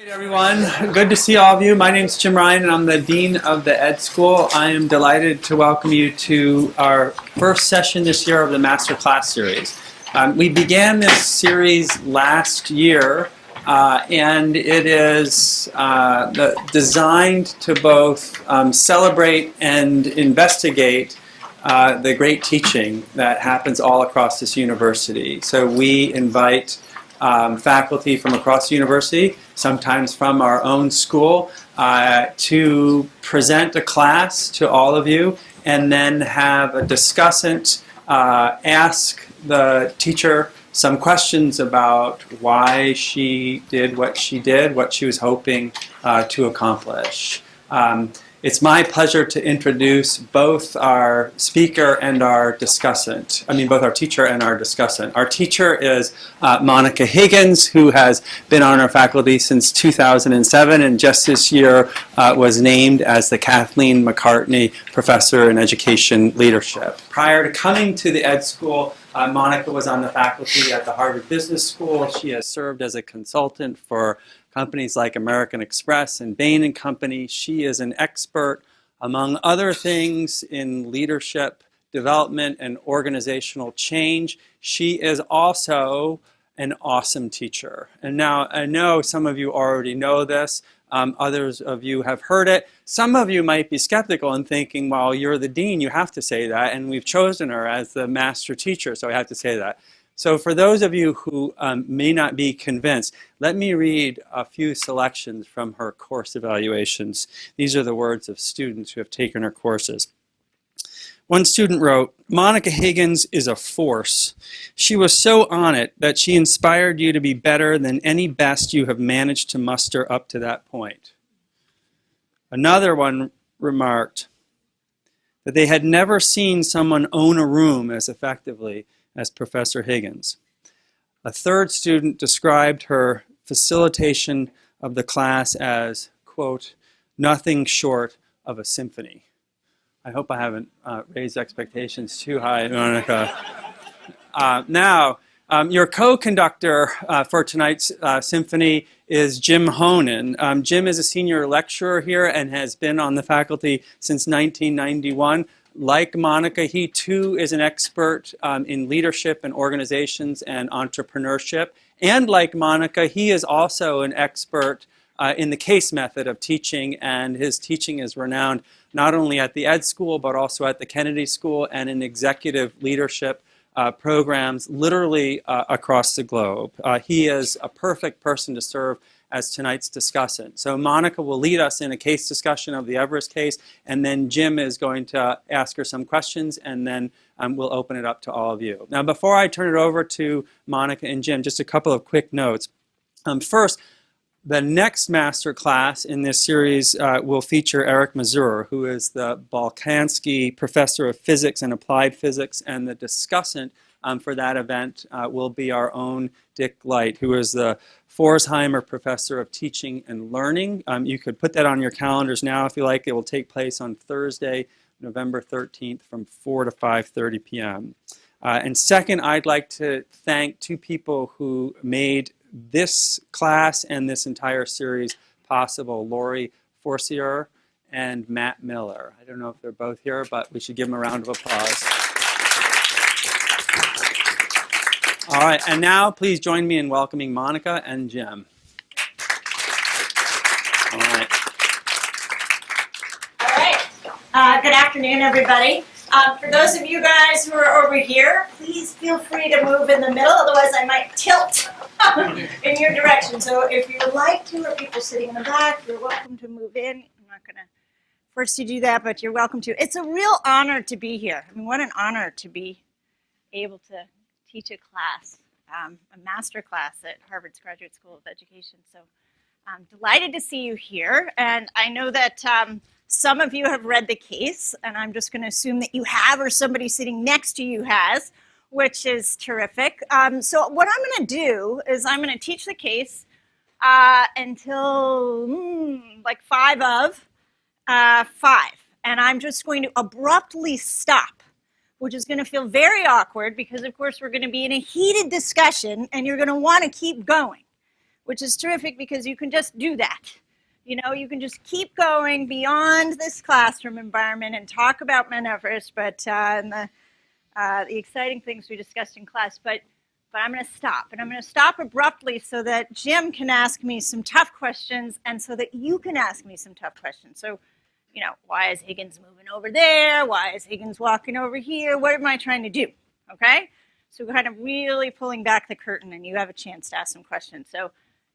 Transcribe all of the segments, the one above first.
Hey everyone, good to see all of you. My name is Jim Ryan and I'm the Dean of the Ed School. I am delighted to welcome you to our first session this year of the Master Class Series. We began this series last year and it is designed to both celebrate and investigate the great teaching that happens all across this university. So we invite faculty from across the university, sometimes from our own school, to present a class to all of you and then have a discussant ask the teacher some questions about why she did, what she was hoping to accomplish. It's my pleasure to introduce both our speaker and our discussant. Both our teacher and our discussant. Our teacher is Monica Higgins, who has been on our faculty since 2007 and just this year was named as the Kathleen McCartney Professor in Education Leadership. Prior to coming to the Ed School, Monica was on the faculty at the Harvard Business School. She has served as a consultant for companies like American Express and Bain & Company. She is an expert, among other things, in leadership development and organizational change. She is also an awesome teacher. And now, I know some of you already know this. Others of you have heard it. Some of you might be skeptical and thinking, well, you're the dean, you have to say that, and we've chosen her as the master teacher, so I have to say that. So for those of you who may not be convinced, let me read a few selections from her course evaluations. These are the words of students who have taken her courses. One student wrote, "Monica Higgins is a force. She was so on it that she inspired you to be better than any best you have managed to muster up to that point." Another one remarked that they had never seen someone own a room as effectively as Professor Higgins. A third student described her facilitation of the class as, quote, "nothing short of a symphony." I hope I haven't raised expectations too high, Monica. Your co-conductor for tonight's symphony is Jim Honan. Jim is a senior lecturer here and has been on the faculty since 1991. Like Monica, he too is an expert in leadership and organizations and entrepreneurship. And like Monica, he is also an expert in the case method of teaching, and his teaching is renowned not only at the Ed School, but also at the Kennedy School and in executive leadership programs literally across the globe. He is a perfect person to serve as tonight's discussant. So Monica will lead us in a case discussion of the Everest case, and then Jim is going to ask her some questions, and then we'll open it up to all of you. Now, before I turn it over to Monica and Jim, just a couple of quick notes. First, the next master class in this series will feature Eric Mazur, who is the Balkansky Professor of Physics and Applied Physics, and the discussant for that event will be our own Dick Light, who is the Forsheimer Professor of Teaching and Learning. You could put that on your calendars now if you like. It will take place on Thursday, November 13th from 4 to 5:30 p.m. And second, I'd like to thank two people who made this class and this entire series possible, Lori Forcier and Matt Miller. I don't know if they're both here, but we should give them a round of applause. All right, and now please join me in welcoming Monica and Jim. All right. Good afternoon, everybody. For those of you guys who are over here, please feel free to move in the middle, otherwise I might tilt in your direction. So if you would like to, or people sitting in the back, you're welcome to move in. I'm not going to force you to do that, but you're welcome to. It's a real honor to be here. What an honor to be able to teach a class, a master class at Harvard's Graduate School of Education. So I'm delighted to see you here, and I know that some of you have read the case, and I'm just going to assume that you have, or somebody sitting next to you has, which is terrific. So what I'm going to do is I'm going to teach the case until like 5 of 5, and I'm just going to abruptly stop, which is going to feel very awkward because, of course, we're going to be in a heated discussion, and you're going to want to keep going. which is terrific because you can just do that. You know, you can just keep going beyond this classroom environment and talk about Mount Everest, but and the exciting things we discussed in class. But I'm going to stop, and I'm going to stop abruptly so that Jim can ask me some tough questions, and so that you can ask me some tough questions. So, you know, why is Higgins moving over there? Why is Higgins walking over here? What am I trying to do? Okay, so we're kind of really pulling back the curtain, and you have a chance to ask some questions. So,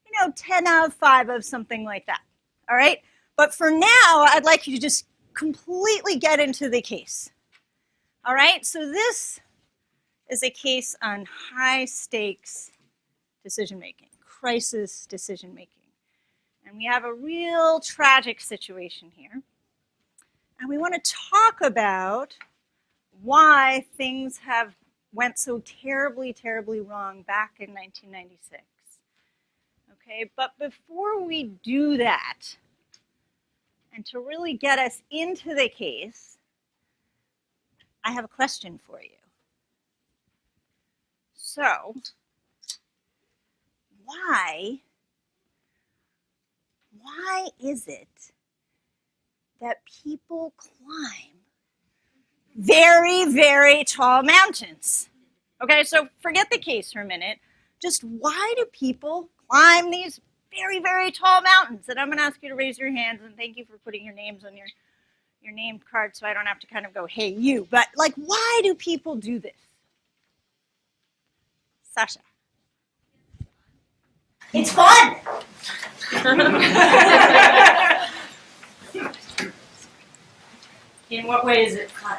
you know, 10 out of 5 of something like that. All right, but for now, I'd like you to just completely get into the case. All right, so this is a case on high stakes decision making, crisis decision making. And we have a real tragic situation here. And we want to talk about why things have went so terribly, terribly wrong back in 1996. Okay, but before we do that, and to really get us into the case, I have a question for you. So, why is it that people climb very, very tall mountains? Okay, so forget the case for a minute. Just why do people climb these very, very tall mountains? And I'm going to ask you to raise your hands, and thank you for putting your names on your name card so I don't have to kind of go, hey, you. But, like, why do people do this? Sasha. It's fun! In what way is it fun?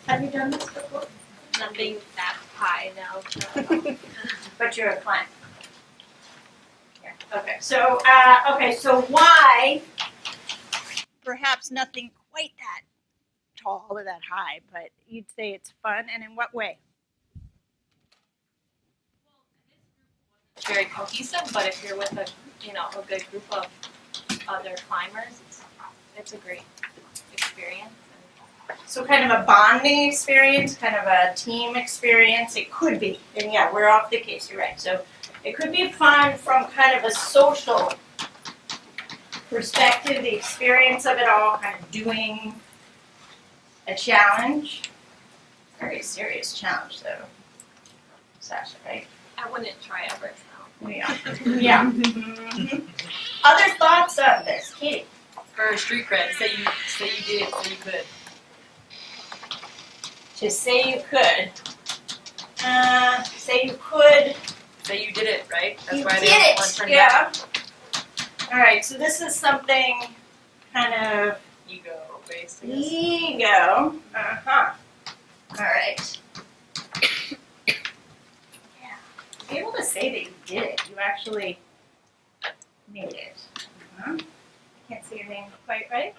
Have you done this before? Nothing that high, no. But you're a climber. Yeah. Okay. So why? Perhaps nothing quite that tall or that high, but you'd say it's fun, and in what way? It's very cohesive, but if you're with a good group of other climbers, it's a great experience. So kind of a bonding experience, kind of a team experience. It could be, and yeah, we're off the case. You're right. So it could be fun from kind of a social perspective, the experience of it all, kind of doing a challenge. Very serious challenge, though, Sasha, right? I wouldn't try Everest now. Yeah. Yeah. Mm-hmm. Other thoughts on this, Katie? For street cred, say you did it, so you could. Just say you could. Say you could. Say you did it, right? That's You why did they it. want to turn Yeah. back. All right. So this is something kind of Ego based. ego. Uh-huh. All right. Yeah. To be able to say that you did it, you actually made it. Uh-huh. Can't see your name quite right.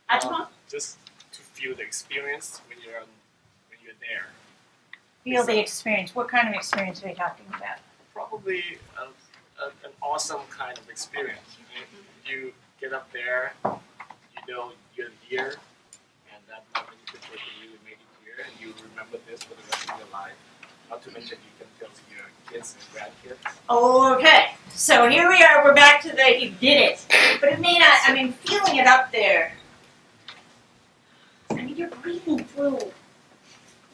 Atma? Just to feel the experience when you're there. Feel the experience. What kind of experience are you talking about? Probably an awesome kind of experience. You get up there, you know you're here, and that moment you can really make it here, and you remember this for the rest of your life. Not to mention you can tell to your kids and grandkids. Okay, so here we are. We're back to the you did it, but it may not. I mean, feeling it up there. I mean, you're breathing through.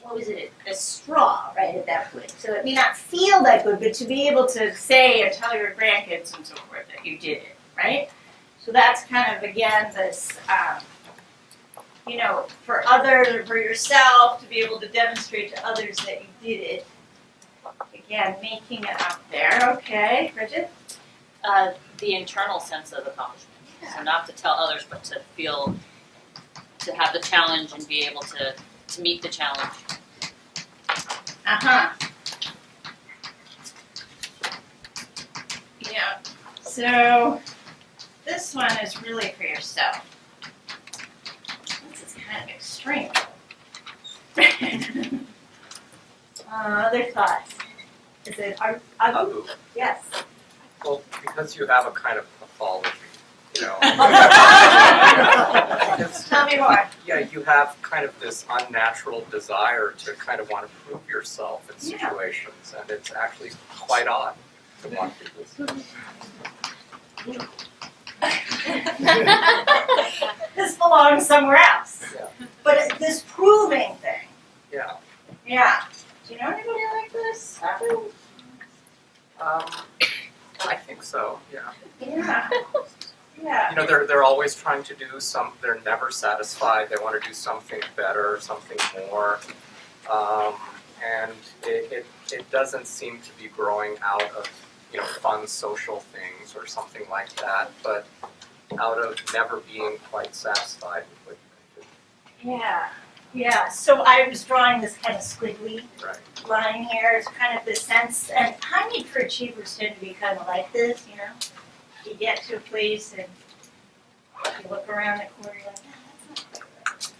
What was it? A straw, right at that point. So it may not feel that good, but to be able to say and tell your grandkids and so forth that you did it, right? So that's kind of again this. For others, for yourself, to be able to demonstrate to others that you did it. Again, making it up there. Okay, Bridget? The internal sense of accomplishment. Yeah. So not to tell others, but to feel, to have the challenge and be able to meet the challenge. Uh-huh. Yeah. So this one is really for yourself. This is kind of extreme. Other thoughts? Is it Abu. Yes. Well, because you have a kind of pathology, you know. Because, Tell me more. yeah, you have kind of this unnatural desire to kind of want to prove yourself in Yeah. situations, and it's actually quite odd. Good luck with this. This belongs somewhere else. Yeah. But this proving thing, Yeah. yeah. Do you know anybody like this? I think so. Yeah. Yeah. Yeah. You know, they're always trying to do some. They're never satisfied. They want to do something better, something more, and it doesn't seem to be growing out of fun social things or something like that, but out of never being quite satisfied with what you can Yeah. Yeah. So I was drawing this kind of squiggly do. Right. line here is kind of the sense, and high need for achievers tend to be kind of like this, You get to a place and you look around the corner, you're like, no, that's not quite right.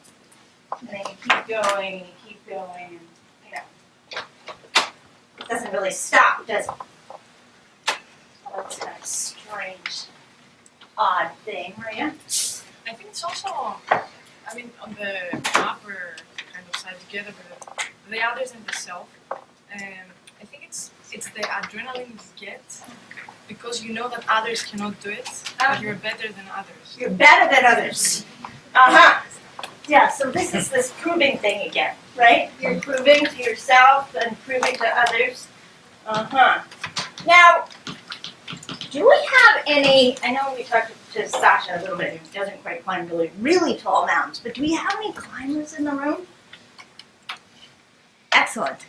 And then you keep going and you keep going, and it doesn't really stop, does it? That's kind of a strange, odd thing, Maria. I think it's also, I mean, on the proper kind of side together, but the others and the self. And I think it's the adrenaline you get because you know that others cannot do it, but you're better than others. You're better than others. Uh-huh. Yeah, so this is this proving thing again, right? You're proving to yourself and proving to others. Uh-huh. Now, do we have any, I know we talked to Sasha a little bit, who doesn't quite climb really tall mountains, but do we have any climbers in the room? Excellent.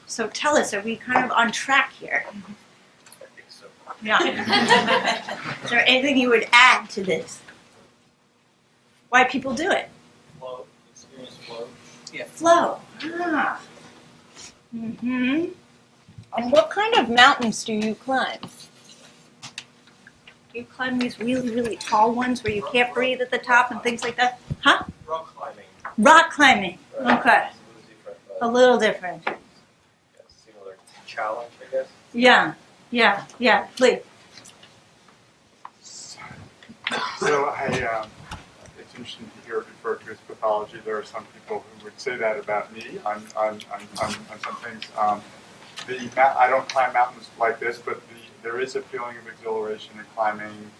So tell us, are we kind of on track here? I think so. Yeah. Is there anything you would add to this? Why people do it? Flow, experience flow. Flow. Ah. Mm-hmm. And what kind of mountains do you climb? Do you climb these really, really tall ones where you can't breathe at the top and things like that? Huh? Rock climbing. Rock climbing. Okay. It's A little different. similar challenge, I guess. Yeah. Please. So it's interesting to hear it referred to as pathology. There are some people who would say that about me on some things. I don't climb mountains like this, but there is a feeling of exhilaration in climbing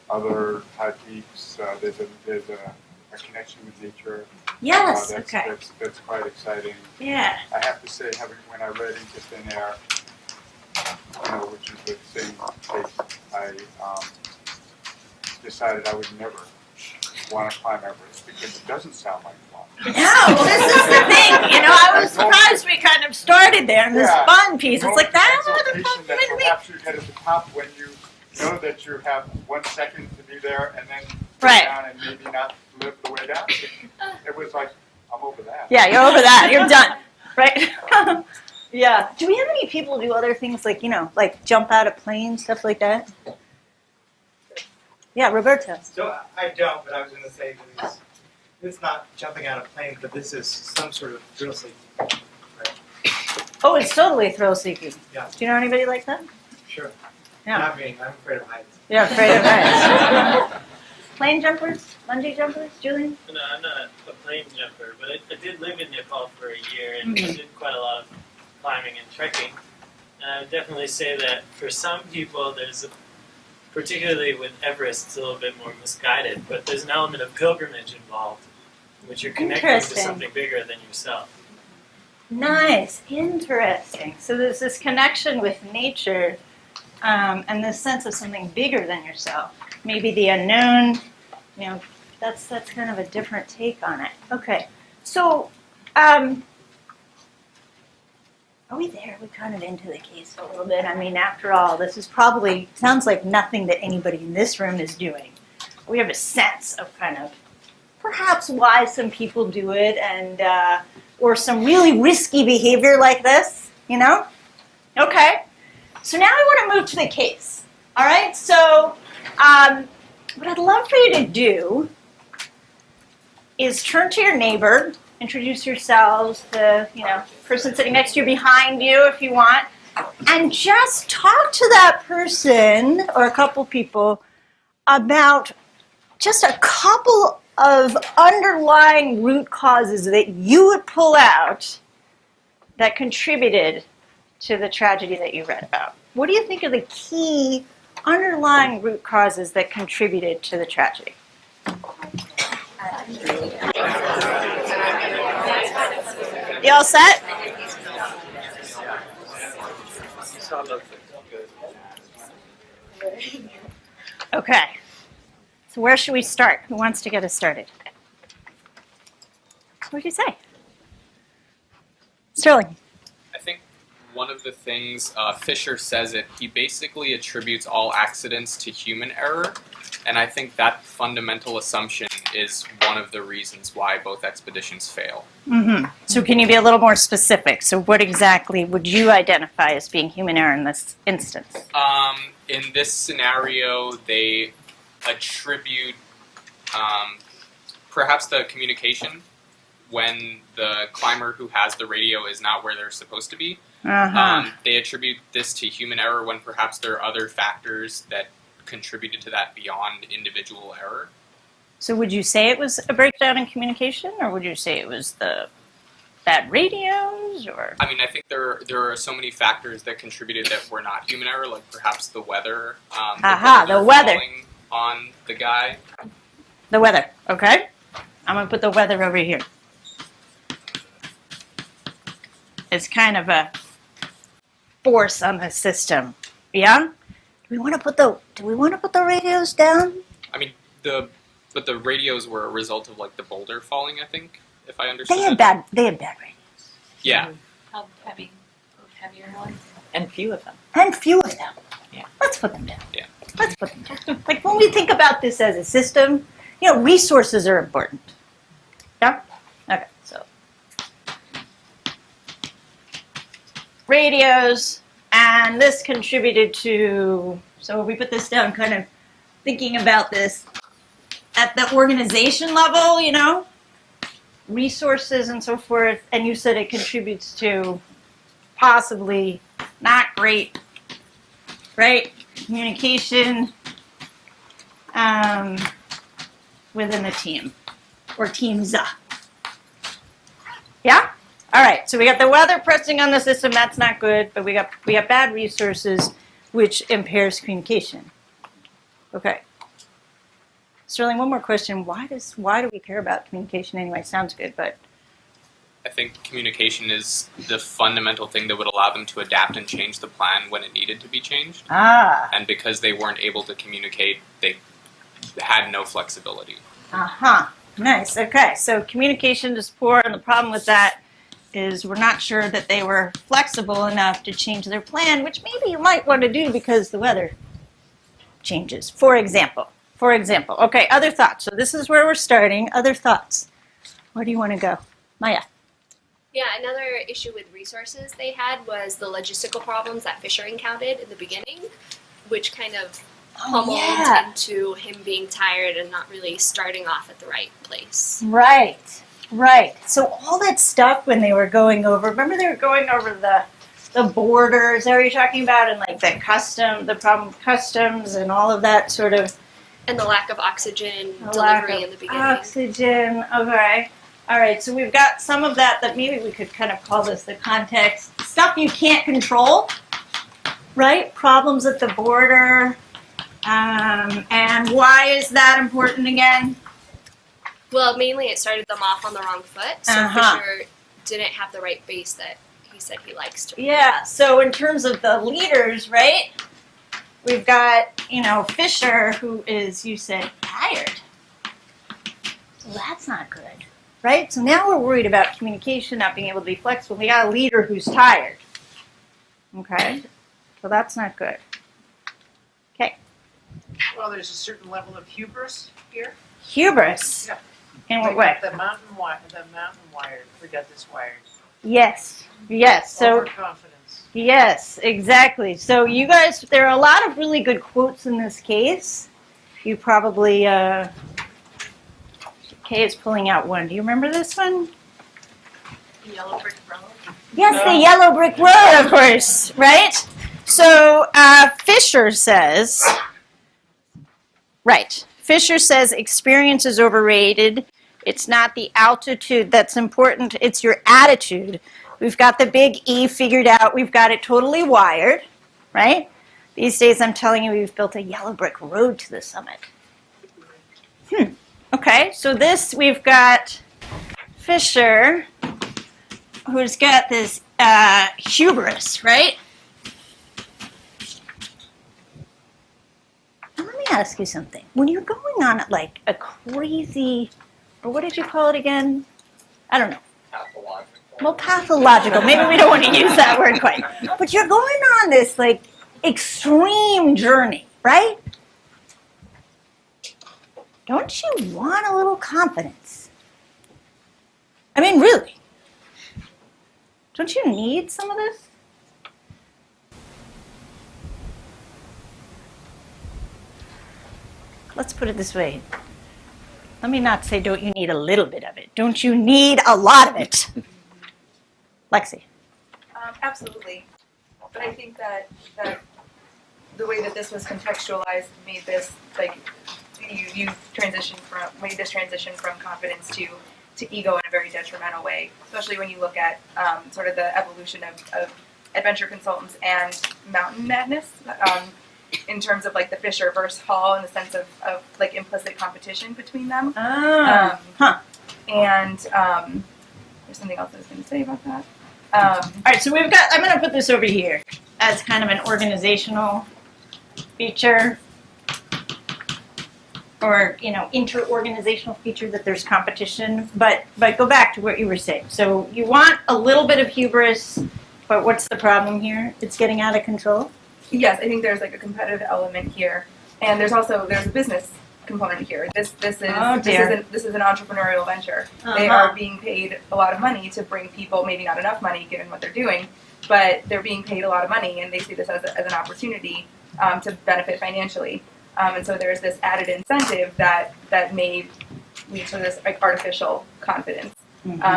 other high peaks. There's a connection with nature. Yes. That's quite exciting. Yeah. I have to say, when I read Into Thin Air, which is the same case, I decided I would never want to climb Everest because it doesn't sound like fun. No, this is the thing. I was surprised we kind of started there in this Yeah. fun piece. It's like that. Exaltation that perhaps you get at the top when you know that you have 1 second to be there and then go Right. down and maybe not live the way down. It was like, I'm over that. Yeah, you're over that. You're done. Right? Yeah. Do we have any people who do other things like, like jump out of planes, stuff like that? Yeah, Roberto. So I don't, but I was going to say that it's not jumping out of planes, but this is some sort of thrill seeking. Oh, it's totally thrill seeking. Yeah. Do you know anybody like that? Sure. Yeah. Not me. I'm afraid of heights. You're afraid of heights. Plane jumpers? Bungee jumpers? Julian? No, I'm not a plane jumper, but I did live in Nepal for a year and I did quite a lot of climbing and trekking. And I would definitely say that for some people, particularly with Everest, it's a little bit more misguided, but there's an element of pilgrimage involved, in which you're connecting to Interesting. something bigger than yourself. Nice. Interesting. So there's this connection with nature and this sense of something bigger than yourself. Maybe the unknown. That's kind of a different take on it. Okay. So, are we there? We're kind of into the case a little bit. I mean, after all, this is probably, sounds like nothing that anybody in this room is doing. We have a sense of kind of perhaps why some people do it and, or some really risky behavior like this, Okay. So now I want to move to the case. All right. So, what I'd love for you to do is turn to your neighbor, introduce yourselves, the person sitting next to you, behind you if you want, and just talk to that person or a couple people about just a couple of underlying root causes that you would pull out that contributed to the tragedy that you read about. What do you think are the key underlying root causes that contributed to the tragedy? You all set? Okay. So where should we start? Who wants to get us started? What did you say? Sterling. I think one of the things Fisher says it, he basically attributes all accidents to human error, and I think that fundamental assumption is one of the reasons why both expeditions fail. Mm-hmm. So can you be a little more specific? So what exactly would you identify as being human error in this instance? In this scenario, they attribute perhaps the communication when the climber who has the radio is not where they're supposed to be. They attribute this to human error when perhaps there are other factors that contributed to that beyond individual error. So would you say it was a breakdown in communication, or would you say it was the bad radios, or? I mean, I think there are so many factors that contributed that were not human error, like perhaps the weather. The weather. Falling on the guy. The weather, okay? I'm going to put the weather over here. It's kind of a force on the system. Yeah? Do we want to put the radios down? I mean, the radios were a result of like the boulder falling, I think, if I understood. They had bad radios. Yeah. How heavy? Heavier ones? And few of them. Yeah. Let's put them down. Yeah. Let's put them down. Like when we think about this as a system, resources are important. Yeah? Okay, so. Radios, and this contributed to, so we put this down kind of thinking about this at the organization level, resources and so forth, and you said it contributes to possibly not great, right? Communication within the team, or teams. Yeah? All right, so we got the weather pressing on the system, that's not good, but we got bad resources, which impairs communication. Okay. Sterling, one more question. Why do we care about communication anyway? Sounds good, but... I think communication is the fundamental thing that would allow them to adapt and change the plan when it needed to be changed. And because they weren't able to communicate, they had no flexibility. Nice, okay. So communication is poor, and the problem with that is we're not sure that they were flexible enough to change their plan, which maybe you might want to do because the weather changes. For example. Okay, other thoughts. So this is where we're starting. Other thoughts. Where do you want to go? Maya. Yeah, another issue with resources they had was the logistical problems that Fisher encountered in the beginning, which kind of pummeled into him being tired and not really starting off at the right place. Right. So all that stuff when they were going over, remember they were going over the borders, that what you're talking about, and like the problem with customs and all of that sort of. And the lack of oxygen delivery in the beginning. Oxygen, okay. All right, so we've got some of that maybe we could kind of call this the context. Stuff you can't control, right? Problems at the border. And why is that important again? Well, mainly it started them off on the wrong foot, so Fisher didn't have the right base that he said he likes to. Yeah, so in terms of the leaders, right? We've got, Fisher, who is, you said, tired. So that's not good, right? So now we're worried about communication, not being able to be flexible. We got a leader who's tired. Okay, so that's not good. Okay. Well, there's a certain level of hubris here. Hubris? Yeah. In what way? The mountain wire. We got this wired. Yes. So. Overconfidence. Yes, exactly. So you guys, there are a lot of really good quotes in this case. You probably, Kay is pulling out one. Do you remember this one? The yellow brick road. Yes, the yellow brick road, of course, right? So Fisher says experience is overrated. It's not the altitude that's important, it's your attitude. We've got the big E figured out. We've got it totally wired, right? These days, I'm telling you, we've built a yellow brick road to the summit. Okay, so this, we've got Fisher, who's got this hubris, right? Now, let me ask you something. When you're going on like a crazy, or what did you call it again? I don't know. Pathological. Well, pathological. Maybe we don't want to use that word quite. But you're going on this like extreme journey, right? Don't you want a little confidence? I mean, really. Don't you need some of this? Let's put it this way. Let me not say, don't you need a little bit of it? Don't you need a lot of it? Lexi. Absolutely. But I think that the way that this was contextualized made this, like, you made this transition from confidence to ego in a very detrimental way, especially when you look at sort of the evolution of adventure consultants and mountain madness in terms of like the Fisher versus Hall in the sense of like implicit competition between them. And there's something else I was going to say about that. All right, so I'm going to put this over here as kind of an organizational feature or, inter-organizational feature that there's competition. But go back to what you were saying. So you want a little bit of hubris, but what's the problem here? It's getting out of control? Yes, I think there's like a competitive element here. And there's a business component here. This is an entrepreneurial venture. They are being paid a lot of money to bring people, maybe not enough money given what they're doing, but they're being paid a lot of money and they see this as an opportunity to benefit financially. And so there's this added incentive that may lead to this like artificial confidence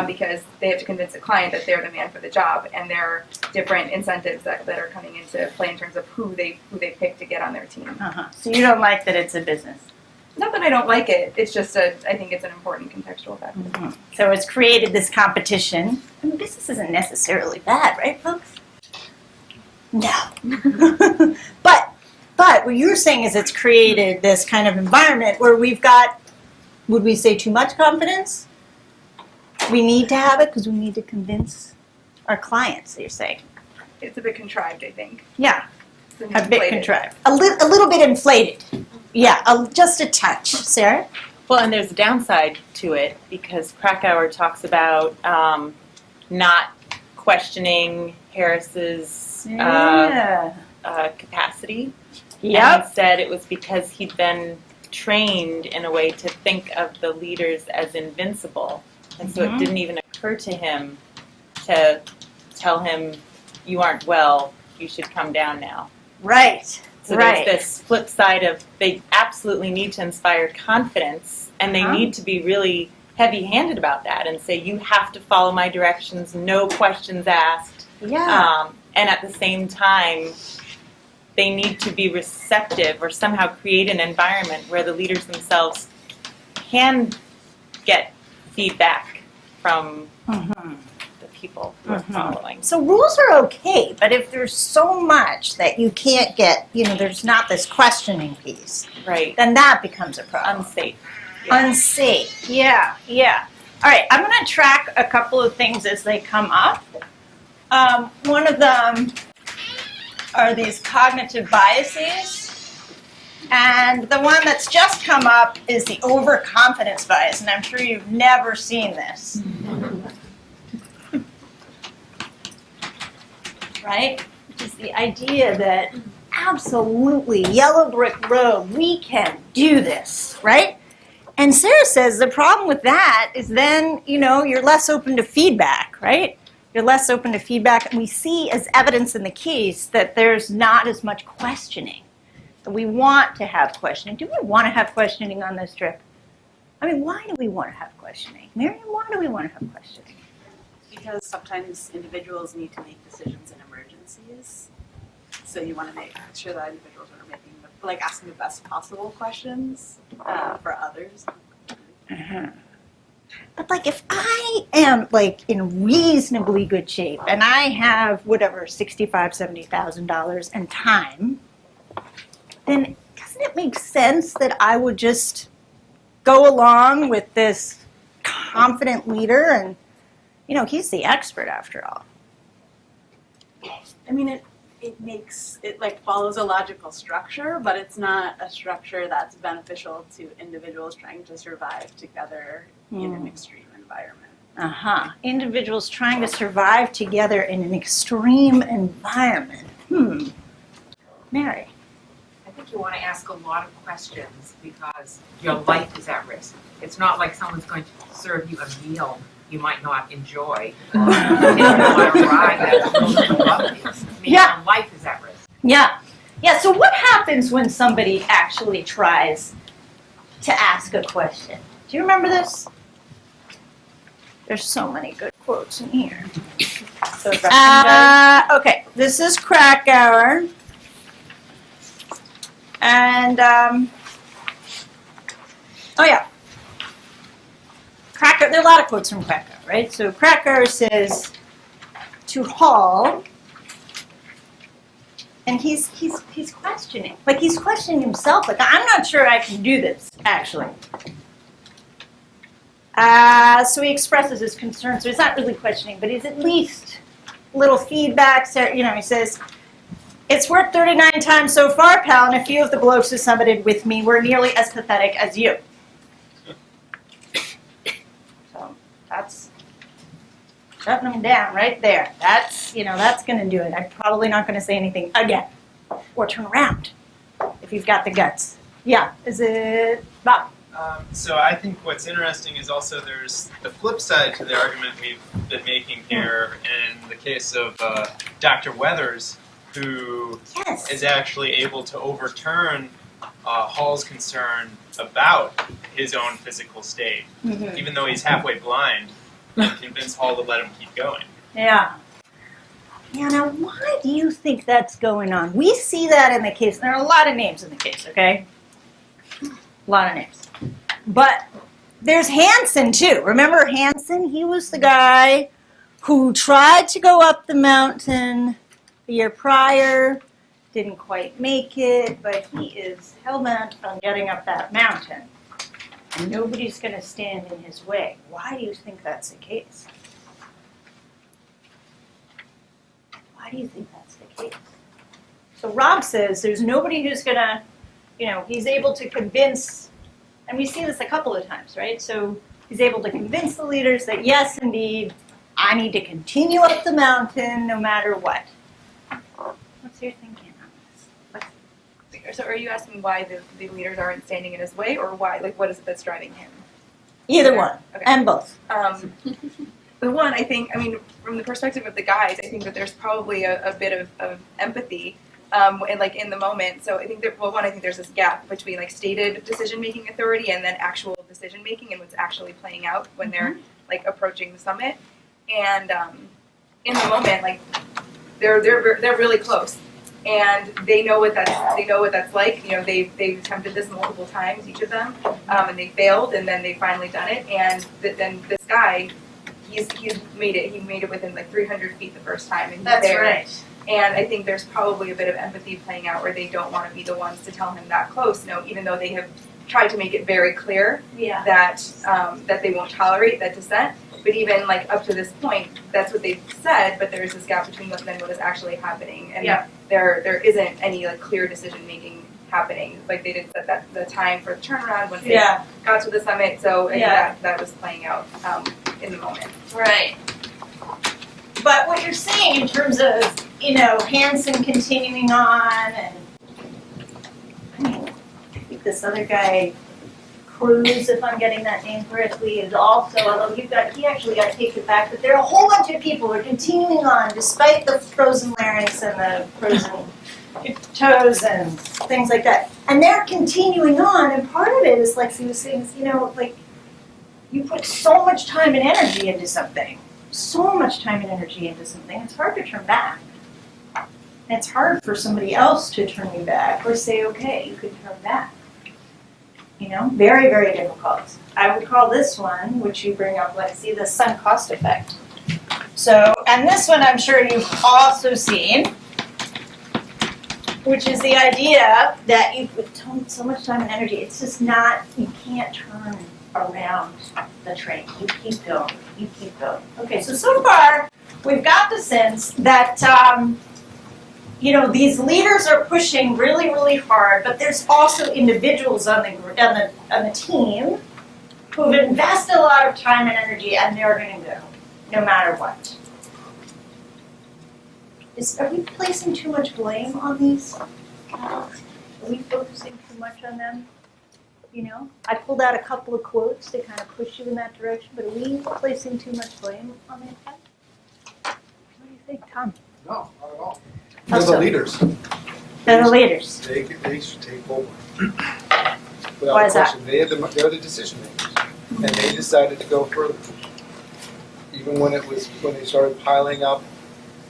because they have to convince a client that they're the man for the job, and there are different incentives that are coming into play in terms of who they pick to get on their team. So you don't like that it's a business? Not that I don't like it. It's just I think it's an important contextual factor. So it's created this competition. I mean, business isn't necessarily bad, right, folks? No. But what you're saying is it's created this kind of environment where we've got, would we say too much confidence? We need to have it because we need to convince our clients, you're saying. It's a bit contrived, I think. Yeah, a bit contrived. A little bit inflated. Yeah, just a touch. Sarah? Well, and there's a downside to it because Krakauer talks about not questioning Harris's capacity. Yep. And he said it was because he'd been trained in a way to think of the leaders as invincible. And so it didn't even occur to him to tell him, you aren't well, you should come down now. Right. So there's this flip side of they absolutely need to inspire confidence, and they need to be really heavy-handed about that and say, you have to follow my directions, no questions asked. Yeah. And at the same time, they need to be receptive or somehow create an environment where the leaders themselves can get feedback from the people who are following. So rules are okay, but if there's so much that you can't get, there's not this questioning piece, right? Then that becomes a problem. Unsafe. Yeah. Unsafe. Yeah. All right, I'm going to track a couple of things as they come up. One of them are these cognitive biases. And the one that's just come up is the overconfidence bias, and I'm sure you've never seen this. Right? Which is the idea that absolutely, yellow brick road, we can do this, right? And Sarah says the problem with that is then, you're less open to feedback, right? You're less open to feedback, and we see as evidence in the case that there's not as much questioning. We want to have questioning. Do we want to have questioning on this trip? I mean, why do we want to have questioning? Miriam, why do we want to have questioning? Because sometimes individuals need to make decisions in emergencies. So you want to make sure that individuals are asking the best possible questions for others. But like if I am like in reasonably good shape and I have whatever $65,000-$70,000 and time, then doesn't it make sense that I would just go along with this confident leader? And he's the expert after all. I mean, it makes it like follows a logical structure, but it's not a structure that's beneficial to individuals trying to survive together in an extreme environment. Individuals trying to survive together in an extreme environment. Mary. I think you want to ask a lot of questions because your life is at risk. It's not like someone's going to serve you a meal you might not enjoy or you want to ride that above you. I mean, your life is at risk. Yeah. So what happens when somebody actually tries to ask a question? Do you remember this? There's so many good quotes in here. Okay, this is Krakauer. And, Krakauer, there are a lot of quotes from Krakauer, right? So Krakauer says to Hall, and he's questioning. Like, he's questioning himself. Like, I'm not sure I can do this, actually. So he expresses his concern. So he's not really questioning, but he's at least little feedback. So, he says, it's worked 39 times so far, pal, and a few of the blokes who summited with me were nearly as pathetic as you. So that's shutting them down right there. That's, that's going to do it. I'm probably not going to say anything again or turn around if you've got the guts. Yeah, is it Bob? So I think what's interesting is also there's the flip side to the argument we've been making here in the case of Dr. Weathers, who is actually able to overturn Hall's concern about his own physical state, even though he's halfway blind, and convince Hall to let him keep going. Yeah. Now why do you think that's going on? We see that in the case. There are a lot of names in the case, okay? A lot of names. But there's Hansen, too. Remember Hansen? He was the guy who tried to go up the mountain the year prior, didn't quite make it, but he is hell-bent on getting up that mountain. And nobody's going to stand in his way. Why do you think that's the case? Why do you think that's the case? So Rob says there's nobody who's going to, he's able to convince, and we see this a couple of times, right? So he's able to convince the leaders that, yes, indeed, I need to continue up the mountain no matter what. What's your thinking on this? So are you asking why the leaders aren't standing in his way, or why? Like, what is it that's driving him? Either one, and both. The one, I think, from the perspective of the guys, I think that there's probably a bit of empathy, and like in the moment. So I think that, I think there's this gap between like stated decision-making authority and then actual decision-making and what's actually playing out when they're like approaching the summit. And in the moment, like they're really close, and they know what that's like. They've attempted this multiple times, each of them, and they failed, and then they finally done it. And then this guy, he's made it. He made it within like 300 feet the first time, and he's That's there. right. And I think there's probably a bit of empathy playing out where they don't want to be the ones to tell him that close. Even though they have tried to make it very clear that that they won't tolerate that dissent. But even like up to this point, that's what they've said. But there's this gap between what is actually happening, and there isn't any like clear decision making happening. Like they didn't set that the time for the turnaround once they got to the summit. So I think that was playing out in the moment. Right. But what you're saying in terms of Hansen continuing on, and I think this other guy, Cruz, if I'm getting that name correctly, is also, although he actually got taken back, but there are a whole bunch of people who are continuing on despite the frozen larynx and the frozen toes and things like that. And they're continuing on, and part of it is, like he was saying, like you put so much time and energy into something, it's hard to turn back. And it's hard for somebody else to turn you back or say, okay, you can turn back. You know, very, very difficult. I would call this one, which you bring up, let's see, the sunk cost effect. So, and this one I'm sure you've also seen, which is the idea that you put so much time and energy, it's just not, you can't turn around the train. You keep going, you keep going. Okay, so far, we've got the sense that, you know, these leaders are pushing really, really hard, but there's also individuals on the team who've invested a lot of time and energy, and they're going to go, no matter what. Are we placing too much blame on these? Are we focusing too much on them? You know, I pulled out a couple of quotes to kind of push you in that direction, but are we placing too much blame on the effect? What do you think, Tom? No, not at all. How They're so? the leaders. They're the leaders. They should take over. Why is that? Question. They're the decision makers, and they decided to go further. Even when they started piling up,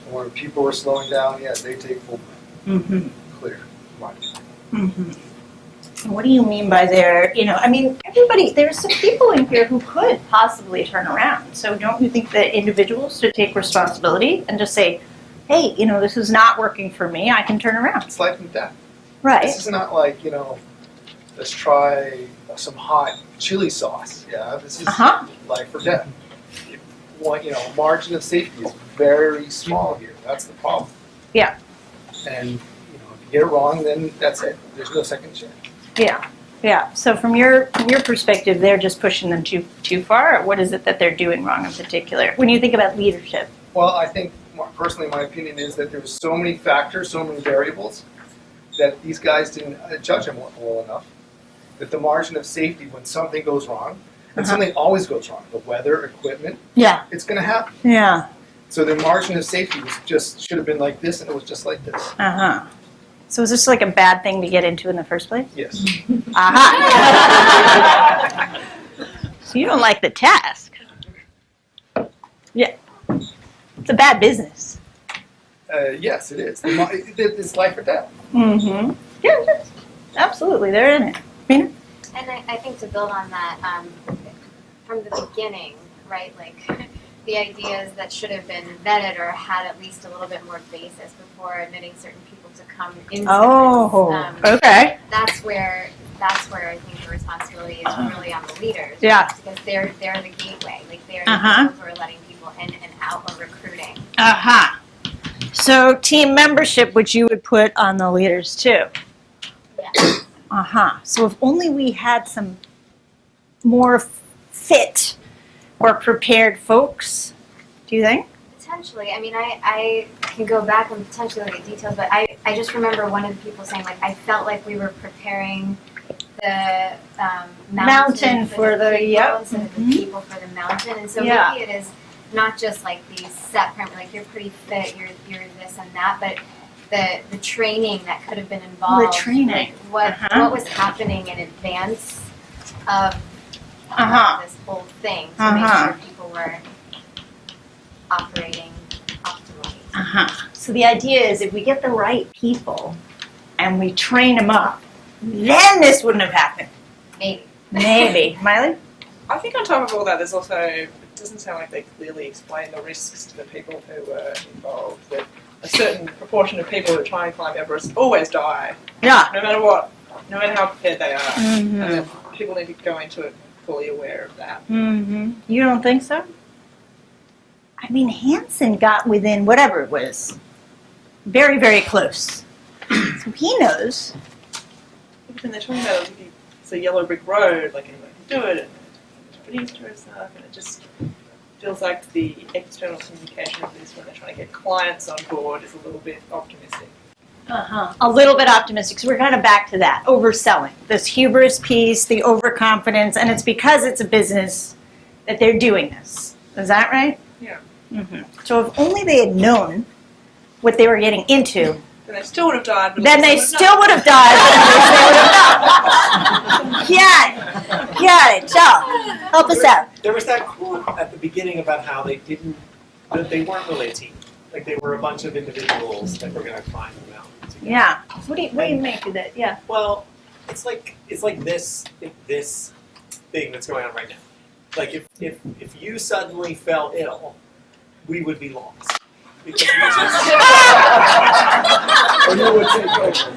when people were slowing down, yeah, they take full blame. Mm-hmm. Clear. Right. Mm-hmm. What do you mean by their, you know, I mean, everybody, there's some people in here who could possibly turn around. So don't you think that individuals should take responsibility and just say, hey, you know, this is not working for me, I can turn around. It's life and death. Right. This is not like, you know, let's try some hot chili sauce. Yeah, this is life or death. You know, margin of safety is very small here. That's the problem. Yeah. And you know, if you get it wrong, then that's it. There's no second chance. Yeah. Yeah. So from your perspective, they're just pushing them too far, or what is it that they're doing wrong in particular? When you think about leadership. Well, I think personally, my opinion is that there's so many factors, so many variables, that these guys didn't judge them well enough. That the margin of safety when something goes wrong, and something always goes wrong, the weather, equipment, it's going to happen. Yeah. So the margin of safety should have been like this, and it was just like this. So is this like a bad thing to get into in the first place? Yes. So you don't like the task. Yeah. It's a bad business. Yes, it is. It's life or death. Mm-hmm. Yeah, it is. Absolutely. They're in it. Mina? And I think to build on that, from the beginning, right, like the ideas that should have been vetted or had at least a little bit more basis before admitting certain people to come into this. Okay. That's where I think the responsibility is really on the leaders. Yeah. Because they're the gateway. Like they're the people who are letting people in and out or recruiting. So team membership, which you would put on the leaders too. Yeah. So if only we had some more fit or prepared folks, do you think? Potentially. I mean, I can go back and potentially look at details, but I just remember one of the people saying, like, I felt like we were preparing the mountain for the people instead of the people for the mountain. And so maybe it is not just like these set parameters, like you're pretty fit, you're this and that, but the training that could have been involved. The training. Like what was happening in advance of this whole thing to make sure people were operating optimally. So the idea is if we get the right people and we train them up, then this wouldn't have happened. Maybe. Miley? I think on top of all that, there's also, it doesn't sound like they clearly explain the risks to the people who were involved. That a certain proportion of people who try and climb Everest always die. Yeah. No matter what, no matter how prepared they are. Mm-hmm. And then people need to go into it fully aware of that. Mm-hmm. You don't think so? I mean, Hansen got within whatever it was, very, very close. So he knows. When they're talking about it's a yellow brick road, like anyone can do it, and it's pretty interesting stuff, and it just feels like the external communication of this when they're trying to get clients on board is a little bit optimistic. A little bit optimistic. So we're kind of back to that, overselling. This hubris piece, the overconfidence, and it's because it's a business that they're doing this. Is that right? Yeah. So if only they had known what they were getting into, Then they still would have died. then they still would have died. Got it. Joe, help us out. There was that quote at the beginning about how they weren't really a team. Like they were a bunch of individuals that were going to climb the mountain together. Yeah. What do you make of that? Yeah. Well, it's like this thing that's going on right now. Like if you suddenly fell ill, we would be lost. Because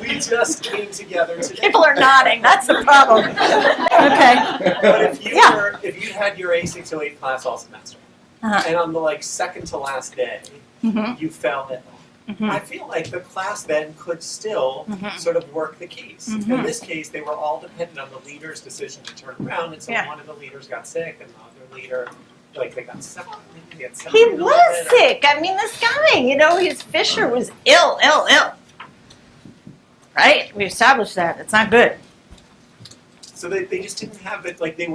we just came together today. People are nodding. That's the problem. Okay. But if you had your A608 class all semester, and on the second to last day, you fell ill. I feel like the class then could still sort of work the keys. In this case, they were all dependent on the leader's decision to turn around, and so one of the leaders got sick, and the other leader, they got separated. He was sick. I mean, this guy, his Fisher was ill. Right? We established that. It's not good. So they just didn't have it, they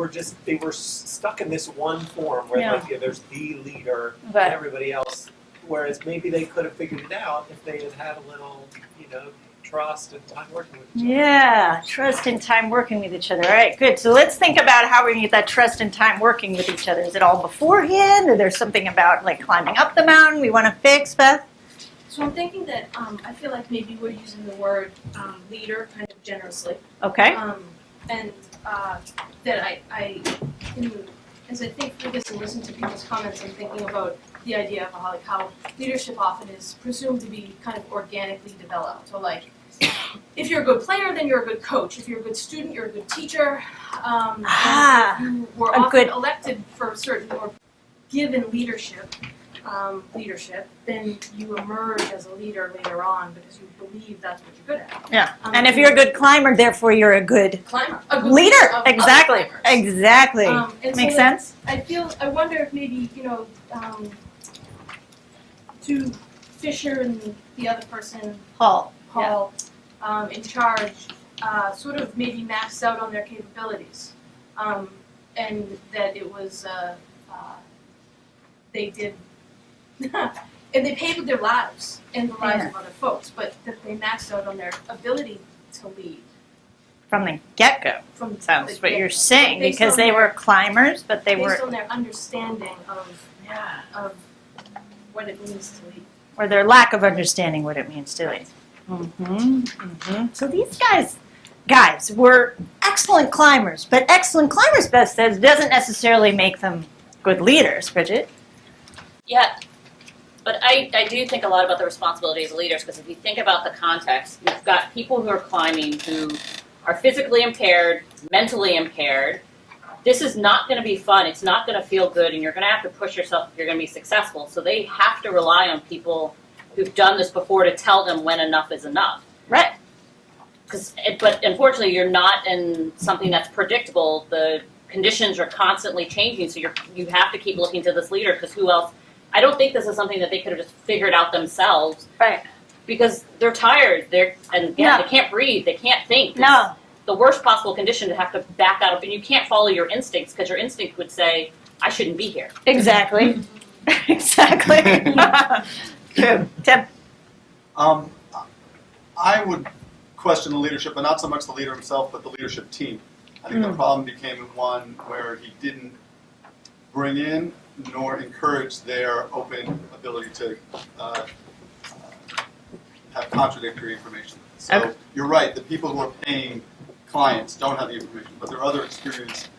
were stuck in this one form where there's the leader and everybody else. Whereas maybe they could have figured it out if they had had a little, trust and time working with each other. Yeah, trust and time working with each other. All right, good. So let's think about how we're going to get that trust and time working with each other. Is it all beforehand, or there's something about climbing up the mountain we want to fix, Beth? So I'm thinking that I feel like maybe we're using the word leader kind of generously. Okay. And that as I think through this and listen to people's comments, I'm thinking about the idea of how leadership often is presumed to be kind of organically developed. So if you're a good player, then you're a good coach. If you're a good student, you're a good teacher. And if you were often elected for certain or given leadership, then you emerge as a leader later on because you believe that's what you're good at. Yeah, and if you're a good climber, therefore you're a good climber, a good leader. Of Exactly, climbers. exactly. Makes sense? I wonder if maybe, to Fisher and the other person, Paul, in charge, sort of maybe maxed out on their capabilities. And that it was, they did, and they paid with their lives and the lives of other folks, but that they maxed out on their ability to lead. From the get-go, sounds what you're saying, because they were climbers, but they were... Based on their understanding of what it means to lead. Or their lack of understanding what it means to lead. So these guys were excellent climbers, but excellent climbers, Beth says, doesn't necessarily make them good leaders, Bridget. Yeah, but I do think a lot about the responsibility of the leaders, because if you think about the context, you've got people who are climbing who are physically impaired, mentally impaired. This is not going to be fun. It's not going to feel good, and you're going to have to push yourself if you're going to be successful. So they have to rely on people who've done this before to tell them when enough is enough. Right. But unfortunately, you're not in something that's predictable. The conditions are constantly changing, so you have to keep looking to this leader, because who else? I don't think this is something that they could have just figured out themselves. Right. Because they're tired. They can't breathe. They can't think. No. The worst possible condition to have to back out of, and you can't follow your instincts, because your instinct would say, I shouldn't be here. Exactly. Exactly. True. Tim? I would question the leadership, but not so much the leader himself, but the leadership team. I think the problem became one where he didn't bring in nor encourage their open ability to have contradictory information. So you're right, the people who are paying clients don't have the information, but there are other experienced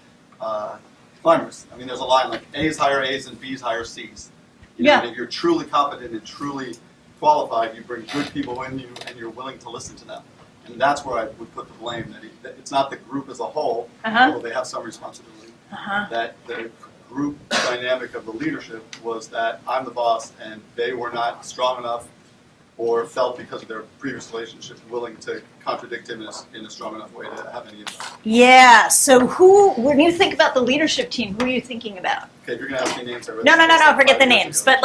climbers. I mean, there's a line like A's hire A's and B's hire C's. And if you're truly competent and truly qualified, you bring good people in you and you're willing to listen to them. And that's where I would put the blame, that it's not the group as a whole, although they have some responsibility, that the group dynamic of the leadership was that I'm the boss and they were not strong enough or felt because of their previous relationship willing to contradict him in a strong enough way to have any impact. Yeah, so when you think about the leadership team, who are you thinking about? Okay, if you're going to ask me names, I really No, forget the names, but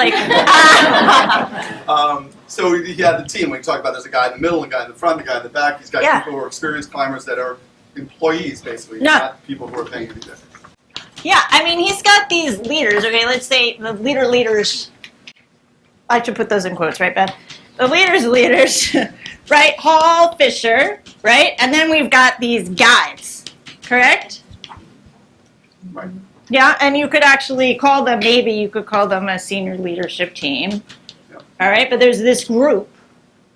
so he had the team. We talked about there's a guy in the middle, a guy in the front, a guy in the back. He's got people who are experienced climbers that are employees, basically, not people who are paying him. Yeah, I mean, he's got these leaders, okay, let's say the leaders, I should put those in quotes, right, Beth? The leaders, right, Hall, Fisher, right, and then we've got these guys, correct? Right. Yeah, and you could actually call them, maybe you could call them a senior leadership team, all right, but there's this group,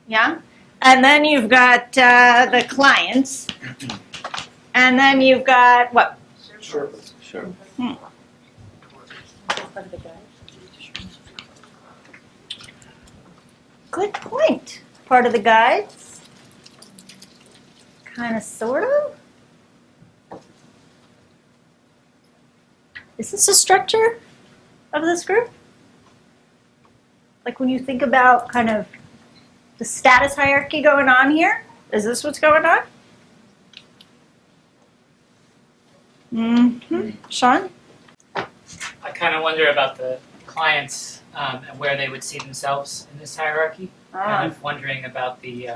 yeah? And then you've got the clients. And then you've got what? Sherpas. Sure. Good point. Part of the guides. Kind of, sort of. Is this a structure of this group? Like when you think about kind of the status hierarchy going on here, is this what's going on? Mm-hmm. Sean? I kind of wonder about the clients and where they would see themselves in this hierarchy. Kind of wondering about the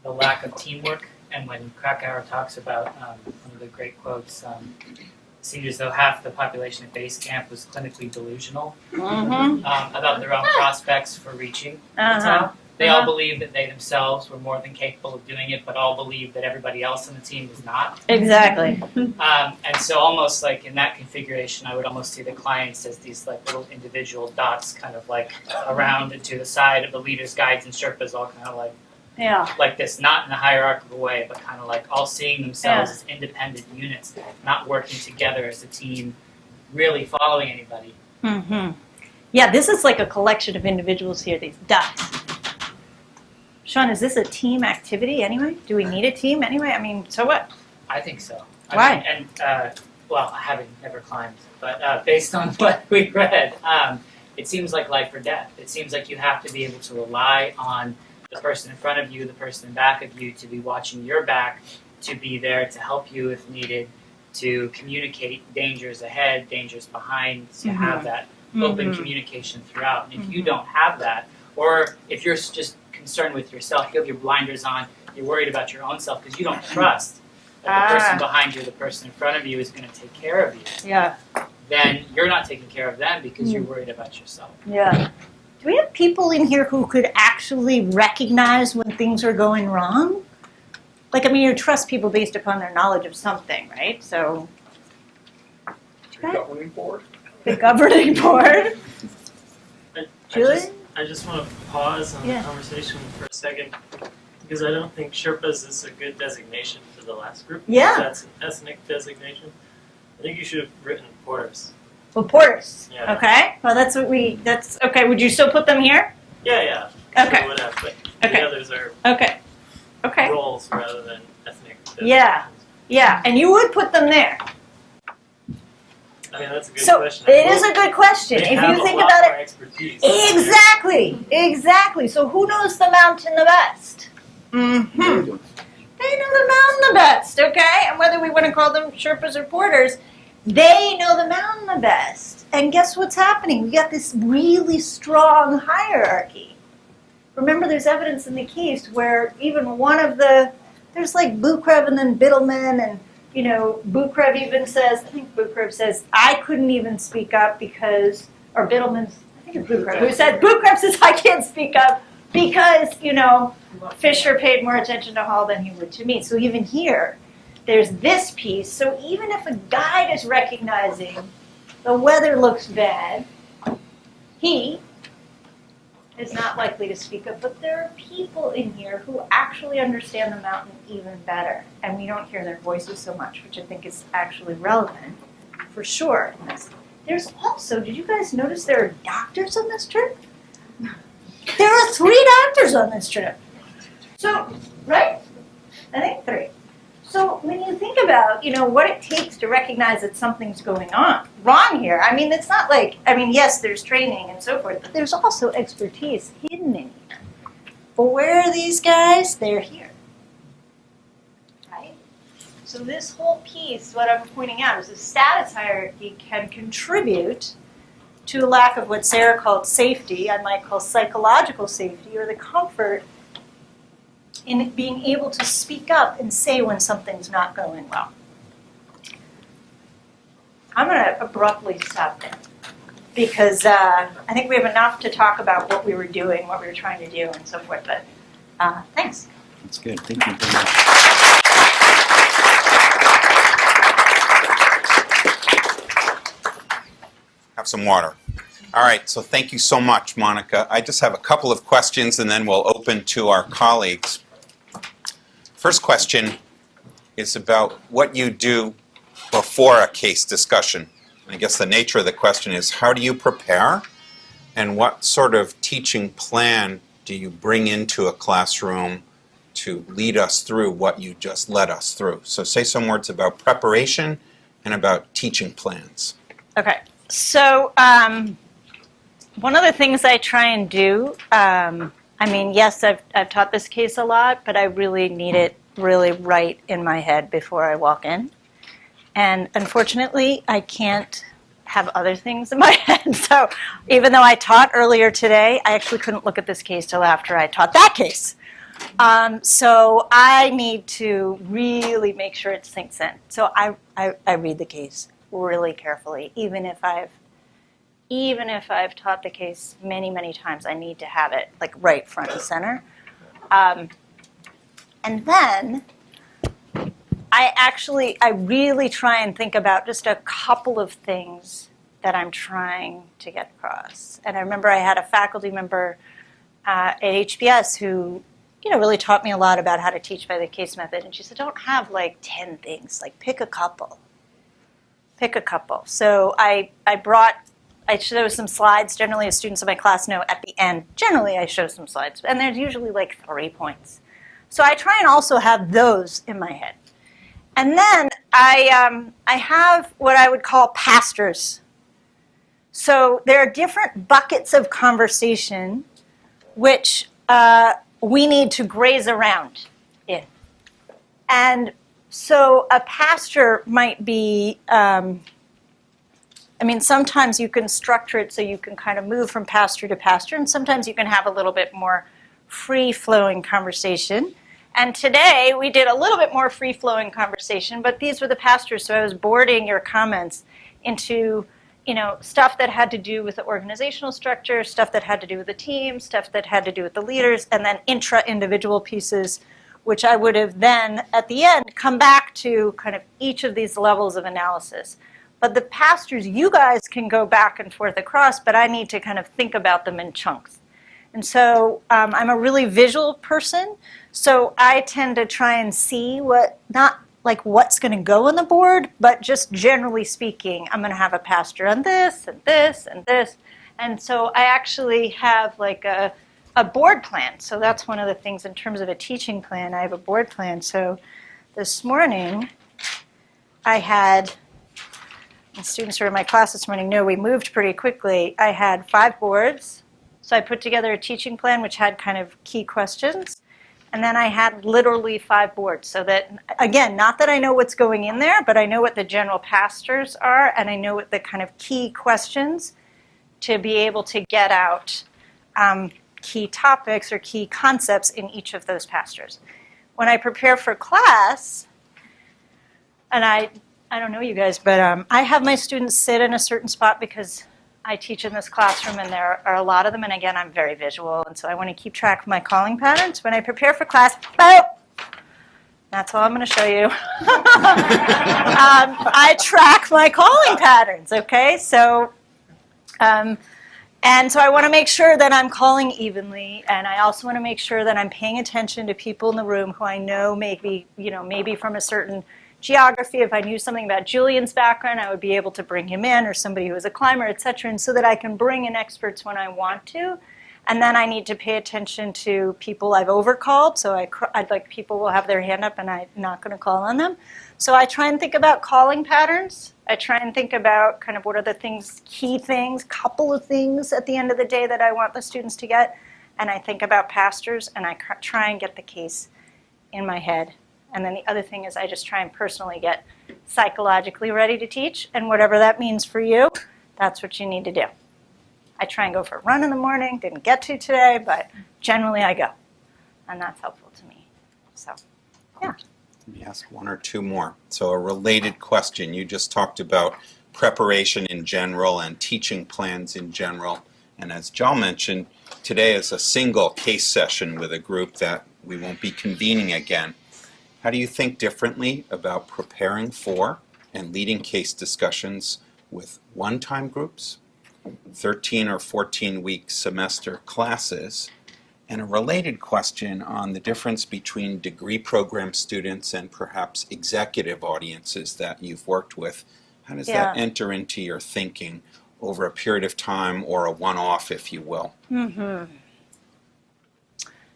lack of teamwork. And when Krakauer talks about one of the great quotes, it seemed as though half the population at base camp was clinically delusional about their own prospects for reaching the top. They all believed that they themselves were more than capable of doing it, but all believed that everybody else on the team was not. Exactly. And so almost like in that configuration, I would almost see the clients as these like little individual dots kind of like around and to the side of the leaders, guides, and Sherpas, all kind of like this, not in a hierarchical way, but kind of like all seeing themselves as independent units, not working together as a team, really following anybody. Mm-hmm. Yeah, this is like a collection of individuals here, these dots. Sean, is this a team activity anyway? Do we need a team anyway? I mean, so what? I think so. Why? I mean, well, I haven't never climbed, but based on what we read, it seems like life or death. It seems like you have to be able to rely on the person in front of you, the person in back of you, to be watching your back, to be there to help you if needed, to communicate dangers ahead, dangers behind, to have that open communication throughout. And if you don't have that, or if you're just concerned with yourself, you have your blinders on, you're worried about your own self because you don't trust that the person behind you, the person in front of you is going to take care of you. Yeah. Then you're not taking care of them because you're worried about yourself. Yeah. Do we have people in here who could actually recognize when things are going wrong? Like, I mean, you trust people based upon their knowledge of something, right? So. The governing board? The governing board? Julie? I just want to pause on the conversation for a second because I don't think Sherpas is a good designation for the last group. Yeah. That's an ethnic designation. I think you should have written porters. Well, porters. Yeah. Okay. Well, that's okay. Would you still put them here? Yeah. Okay. So would have, but the others are Okay. roles rather than ethnic designations. Yeah. And you would put them there. I mean, that's a good So question. it is a good question. They If have you a think lot about more it. expertise. Exactly. So who knows the mountain the best? They know the mountain the best, okay? And whether we want to call them Sherpas or porters, they know the mountain the best. And guess what's happening? We got this really strong hierarchy. Remember, there's evidence in the case where even one of there's like Bukrev and then Biddleman, and Bukrev even says, I couldn't even speak up because, or Biddleman's, I think it's Bukrev, who said, Bukrev says I can't speak up because, Fisher paid more attention to Hall than he would to me. So even here, there's this piece. So even if a guide is recognizing the weather looks bad, he is not likely to speak up. But there are people in here who actually understand the mountain even better, and we don't hear their voices so much, which I think is actually relevant for sure in this. There's also, did you guys notice there are doctors on this trip? There are 3 doctors on this trip. So, right? I think 3. So when you think about, what it takes to recognize that something's going on wrong here, I mean, it's not like, yes, there's training and so forth, but there's also expertise hidden in here. But where are these guys? They're here. Right? So this whole piece, what I'm pointing out, is the status hierarchy can contribute to a lack of what Sarah called safety, I might call psychological safety, or the comfort in being able to speak up and say when something's not going well. I'm going to abruptly stop there because I think we have enough to talk about what we were doing, what we were trying to do, and so forth. But thanks. That's good. Thank you very much. Have some water. All right, so thank you so much, Monica. I just have a couple of questions and then we'll open to our colleagues. First question is about what you do before a case discussion. I guess the nature of the question is, how do you prepare and what sort of teaching plan do you bring into a classroom to lead us through what you just led us through? So say some words about preparation and about teaching plans. Okay, so one of the things I try and do, yes, I've taught this case a lot, but I really need it really right in my head before I walk in. And unfortunately, I can't have other things in my head. So even though I taught earlier today, I actually couldn't look at this case till after I taught that case. So I need to really make sure it sinks in. So I read the case really carefully, even if I've taught the case many, many times. I need to have it like right front and center. And then I really try and think about just a couple of things that I'm trying to get across. And I remember I had a faculty member at HBS who, really taught me a lot about how to teach by the case method. And she said, don't have like 10 things, like pick a couple. Pick a couple. So I show some slides. Generally, as students in my class know, at the end, generally I show some slides. And there's usually like 3 points. So I try and also have those in my head. And then I have what I would call pastors. So there are different buckets of conversation which we need to graze around in. And so a pastor might be, sometimes you can structure it so you can kind of move from pastor to pastor, and sometimes you can have a little bit more free-flowing conversation. And today we did a little bit more free-flowing conversation, but these were the pastors, so I was boarding your comments into stuff that had to do with the organizational structure, stuff that had to do with the team, stuff that had to do with the leaders, and then intra-individual pieces, which I would have then, at the end, come back to kind of each of these levels of analysis. But the pastors, you guys can go back and forth across, but I need to kind of think about them in chunks. And so I'm a really visual person, so I tend to try and see not like what's going to go on the board, but just generally speaking, I'm going to have a pastor on this and this and this. And so I actually have like a board plan. So that's one of the things in terms of a teaching plan. I have a board plan. So this morning I had, and students who were in my class this morning know we moved pretty quickly. I had 5 boards. So I put together a teaching plan which had kind of key questions. And then I had literally 5 boards. So that, again, not that I know what's going in there, but I know what the general pastors are, and I know what the kind of key questions to be able to get out key topics or key concepts in each of those pastors. When I prepare for class, and I don't know you guys, but I have my students sit in a certain spot because I teach in this classroom and there are a lot of them, and again, I'm very visual, and so I want to keep track of my calling patterns. When I prepare for class, that's all I'm going to show you. I track my calling patterns, okay? So, and so I want to make sure that I'm calling evenly, and I also want to make sure that I'm paying attention to people in the room who I know maybe from a certain geography. If I knew something about Julian's background, I would be able to bring him in, or somebody who is a climber, etc., and so that I can bring in experts when I want to. And then I need to pay attention to people I've overcalled, so I'd like people will have their hand up and I'm not going to call on them. So I try and think about calling patterns. I try and think about kind of what are the things, key things, couple of things at the end of the day that I want the students to get. And I think about pastors, and I try and get the case in my head. And then the other thing is I just try and personally get psychologically ready to teach. And whatever that means for you, that's what you need to do. I try and go for a run in the morning. Didn't get to today, but generally I go. And that's helpful to me. So, yeah. Let me ask 1 or 2 more. So a related question. You just talked about preparation in general and teaching plans in general. And as John mentioned, today is a single case session with a group that we won't be convening again. How do you think differently about preparing for and leading case discussions with one-time groups 13 or 14-week semester classes. And a related question on the difference between degree program students and perhaps executive audiences that you've worked with. How does that enter into your thinking over a period of time, or a one-off, if you will? Mm-hmm.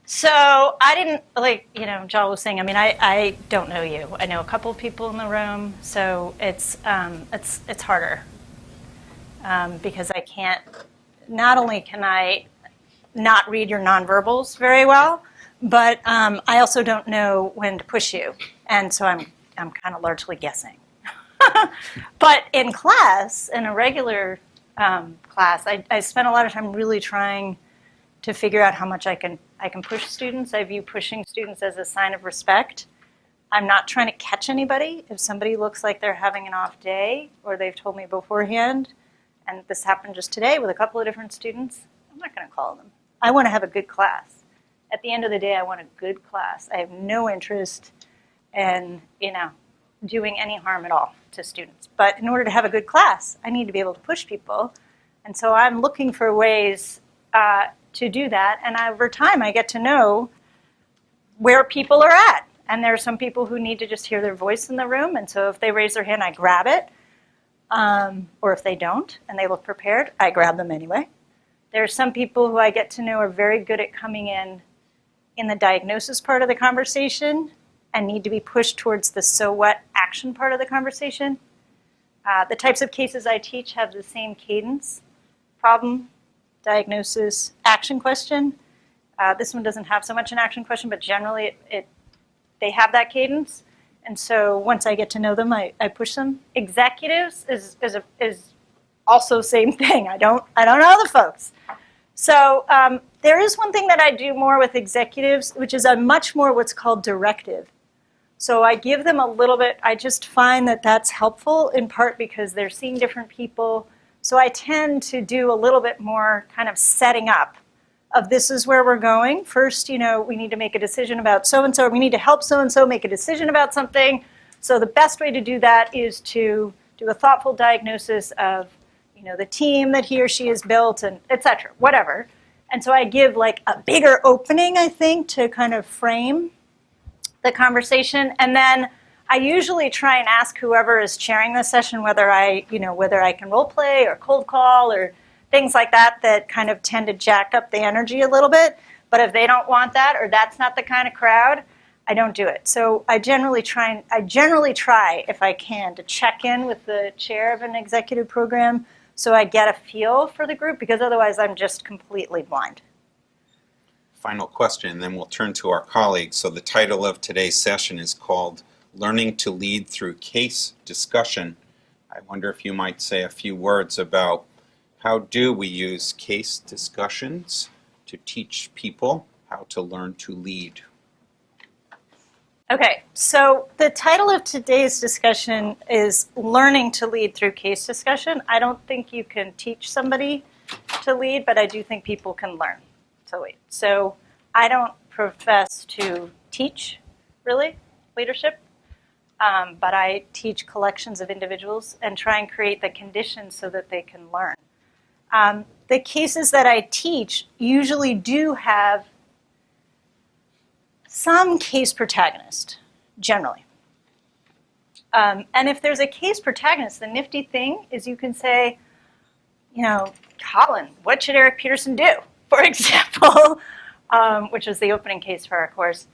So I didn't, like, John was saying, I don't know you. I know a couple of people in the room, so it's harder because I can't, not only can I not read your nonverbals very well, but I also don't know when to push you, and so I'm kind of largely guessing. But in class, in a regular class, I spent a lot of time really trying to figure out how much I can push students. I view pushing students as a sign of respect. I'm not trying to catch anybody. If somebody looks like they're having an off day, or they've told me beforehand, and this happened just today with a couple of different students, I'm not going to call them. I want to have a good class. At the end of the day, I want a good class. I have no interest in, doing any harm at all to students. But in order to have a good class, I need to be able to push people. And so I'm looking for ways to do that. And over time, I get to know where people are at. And there are some people who need to just hear their voice in the room. And so if they raise their hand, I grab it. Or if they don't, and they look prepared, I grab them anyway. There are some people who I get to know are very good at coming in the diagnosis part of the conversation and need to be pushed towards the so what action part of the conversation. The types of cases I teach have the same cadence: problem, diagnosis, action question. This one doesn't have so much an action question, but generally they have that cadence. And so once I get to know them, I push them. Executives is also same thing. I don't know the folks. So there is one thing that I do more with executives, which is a much more what's called directive. So I give them a little bit. I just find that that's helpful, in part because they're seeing different people. So I tend to do a little bit more kind of setting up of this is where we're going. First, we need to make a decision about so-and-so. We need to help so-and-so make a decision about something. So the best way to do that is to do a thoughtful diagnosis of, the team that he or she has built, and et cetera, whatever. And so I give like a bigger opening, I think, to kind of frame the conversation. And then I usually try and ask whoever is chairing the session whether I can role play or cold call or things like that kind of tend to jack up the energy a little bit. But if they don't want that, or that's not the kind of crowd, I don't do it. So I generally try, if I can, to check in with the chair of an executive program so I get a feel for the group, because otherwise I'm just completely blind. Final question, then we'll turn to our colleagues. So the title of today's session is called Learning to Lead Through Case Discussion. I wonder if you might say a few words about how do we use case discussions to teach people how to learn to lead? Okay, so the title of today's discussion is Learning to Lead Through Case Discussion. I don't think you can teach somebody to lead, but I do think people can learn to lead. So I don't profess to teach, really, leadership, but I teach collections of individuals and try and create the conditions so that they can learn. The cases that I teach usually do have some case protagonist, generally. And if there's a case protagonist, the nifty thing is you can say, Colin, what should Eric Peterson do, for example, which is the opening case for our course.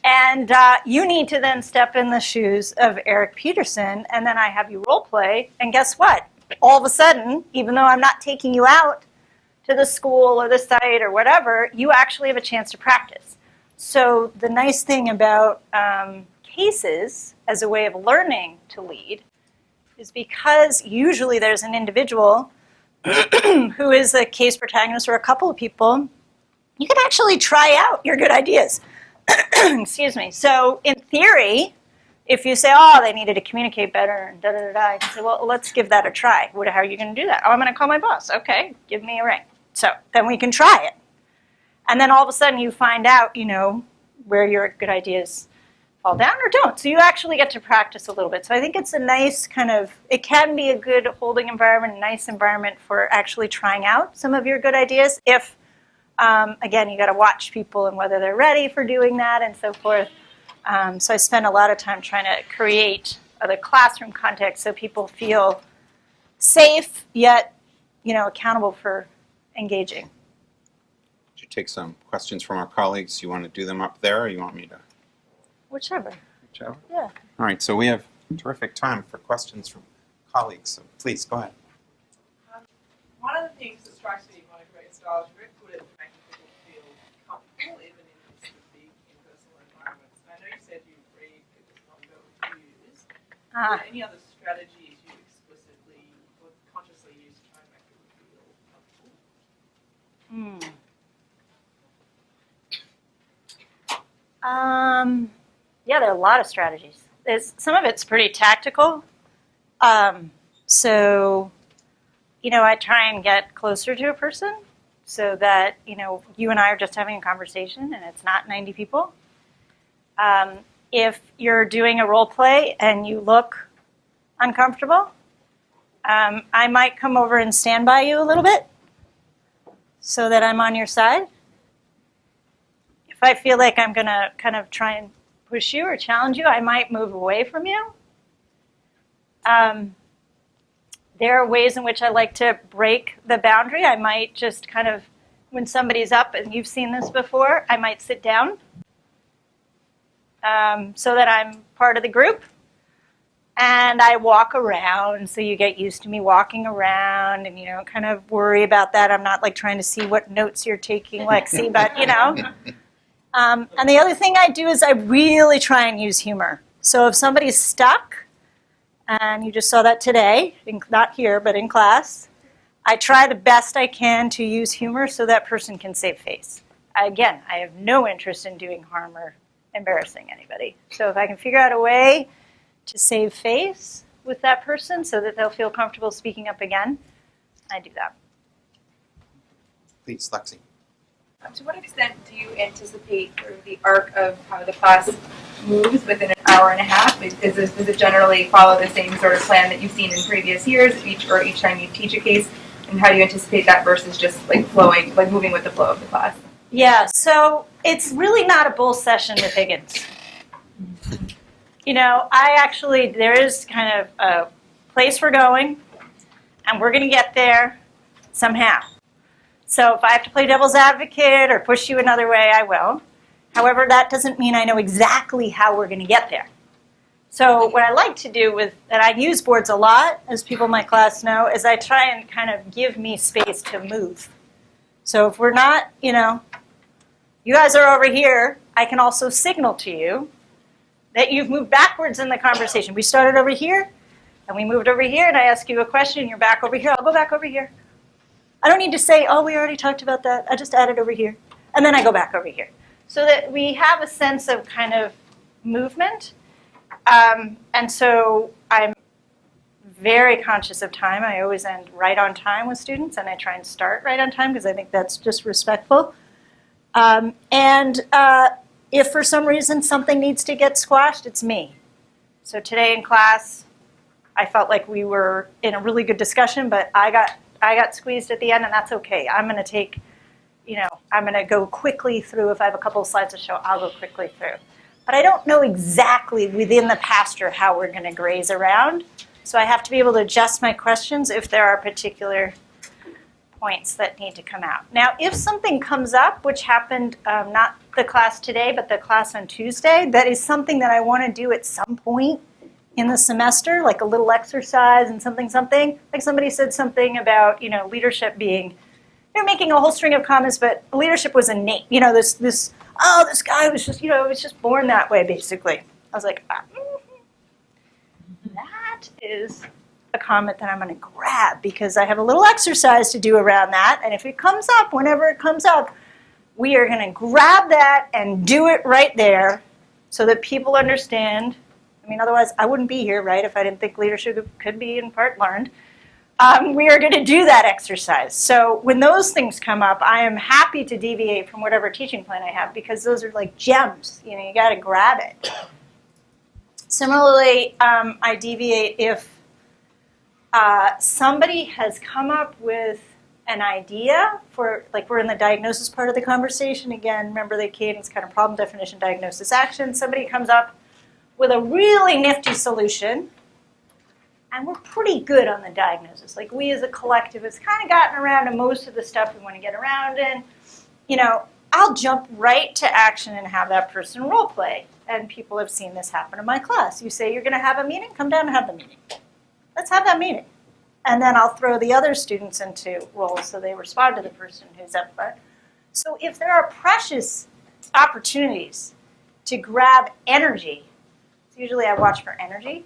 And you need to then step in the shoes of Eric Peterson, and then I have you role play, and guess what? All of a sudden, even though I'm not taking you out to the school or the site or whatever, you actually have a chance to practice. So the nice thing about cases as a way of learning to lead is because usually there's an individual who is a case protagonist, or a couple of people, you can actually try out your good ideas. Excuse me. So in theory, if you say, they needed to communicate better, and I can say, well, let's give that a try. How are you going to do that? I'm going to call my boss. Okay, give me a ring. So then we can try it. And then all of a sudden you find out, where your good ideas fall down or don't. So you actually get to practice a little bit. So I think it's a nice kind of, it can be a good holding environment, a nice environment for actually trying out some of your good ideas. If, again, you got to watch people and whether they're ready for doing that and so forth. So I spend a lot of time trying to create the classroom context so people feel safe yet, accountable for engaging. Should you take some questions from our colleagues? You want to do them up there, or you want me to? Whichever. Whichever. Yeah. All right, so we have terrific time for questions from colleagues. So please go ahead. One of the things that strikes me about a great style is you're very good at making people feel comfortable, even in sort of big impersonal environments. I know you said you read because it's not about reviews. Are there any other strategies you explicitly or consciously use to try and make people feel comfortable? Yeah, there are a lot of strategies. Some of it's pretty tactical. So, I try and get closer to a person so that, you and I are just having a conversation and it's not 90 people. If you're doing a role play and you look uncomfortable, I might come over and stand by you a little bit so that I'm on your side. If I feel like I'm going to kind of try and push you or challenge you, I might move away from you. There are ways in which I like to break the boundary. I might just kind of, when somebody's up, and you've seen this before, I might sit down so that I'm part of the group. And I walk around, so you get used to me walking around and, kind of worry about that. I'm not like trying to see what notes you're taking, Lexi, but, And the other thing I do is I really try and use humor. So if somebody's stuck, and you just saw that today, not here, but in class, I try the best I can to use humor so that person can save face. Again, I have no interest in doing harm or embarrassing anybody. So if I can figure out a way to save face with that person so that they'll feel comfortable speaking up again, I do that. Please, Lexi. To what extent do you anticipate sort of the arc of how the class moves within an hour and a half? Does it generally follow the same sort of plan that you've seen in previous years, each time you teach a case? And how do you anticipate that versus just like flowing, like moving with the flow of the class? Yeah, so it's really not a bull session with Higgins. There is kind of a place we're going, and we're going to get there somehow. So if I have to play devil's advocate or push you another way, I will. However, that doesn't mean I know exactly how we're going to get there. So what I like to do and I use boards a lot, as people in my class know, is I try and kind of give me space to move. So if we're not, you guys are over here, I can also signal to you that you've moved backwards in the conversation. We started over here, and we moved over here, and I ask you a question, and you're back over here. I'll go back over here. I don't need to say, oh, we already talked about that. I just added over here. And then I go back over here. So that we have a sense of kind of movement. And so I'm very conscious of time. I always end right on time with students, and I try and start right on time because I think that's just respectful. If for some reason something needs to get squashed, it's me. So today in class, I felt like we were in a really good discussion, but I got squeezed at the end, and that's okay. I'm going to I'm going to go quickly through. If I have a couple of slides to show, I'll go quickly through. But I don't know exactly within the pasture how we're going to graze around. So I have to be able to adjust my questions if there are particular points that need to come out. Now, if something comes up, which happened not the class today, but the class on Tuesday, that is something that I want to do at some point in the semester, like a little exercise and something. Like somebody said something about, leadership being, they're making a whole string of comments, but leadership was innate. This guy was just, was just born that way, basically. I was like, that is a comment that I'm going to grab because I have a little exercise to do around that. And if it comes up, whenever it comes up, we are going to grab that and do it right there so that people understand. Otherwise I wouldn't be here, right, if I didn't think leadership could be in part learned. We are going to do that exercise. So when those things come up, I am happy to deviate from whatever teaching plan I have because those are like gems. You got to grab it Similarly, I deviate if somebody has come up with an idea for, like we're in the diagnosis part of the conversation. Again, remember the cadence kind of problem, definition, diagnosis, action. Somebody comes up with a really nifty solution, and we're pretty good on the diagnosis. Like we as a collective has kind of gotten around to most of the stuff we want to get around in. You know, I'll jump right to action and have that person role play. And people have seen this happen in my class. You say you're going to have a meeting, come down and have the meeting. Let's have that meeting. And then I'll throw the other students into roles so they respond to the person who's up front. So if there are precious opportunities to grab energy, so usually I watch for energy,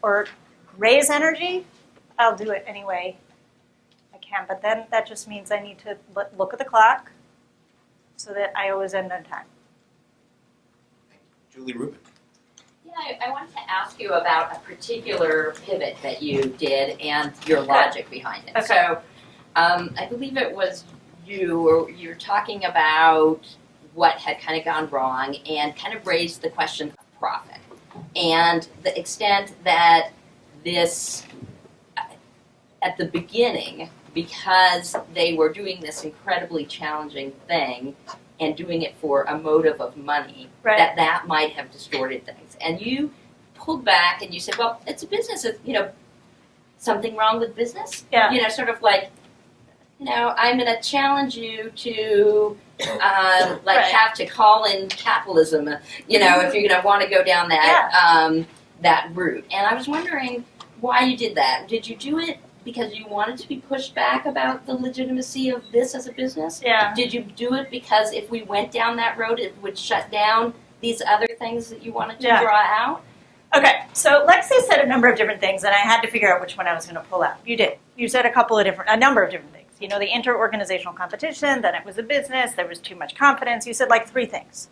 or raise energy, I'll do it anyway I can. But then that just means I need to look at the clock so that I always end on time. Julie Rubin. Yeah, I wanted to ask you about a particular pivot that you did and your logic behind it. Okay. So, I believe it was you were talking about what had kind of gone wrong and kind of raised the question of profit and the extent that this, at the beginning, because they were doing this incredibly challenging thing and doing it for a motive of money, right, that might have distorted things. And you pulled back and you said, well, it's a business, you know, something wrong with business? Yeah. You know, sort of like, you know, I'm going to challenge you to, like, have to call in capitalism, you know, if you're going to want to go down that, that route. And I was wondering why you did that. Did you do it because you wanted to be pushed back about the legitimacy of this as a business? Yeah. Did you do it because if we went down that road, it would shut down these other things that you wanted to draw out? Okay, so Lexi said a number of different things, and I had to figure out which one I was going to pull out. You did. You said a number of different things. You know, the inter-organizational competition, then it was a business, there was too much confidence. You said like 3 things.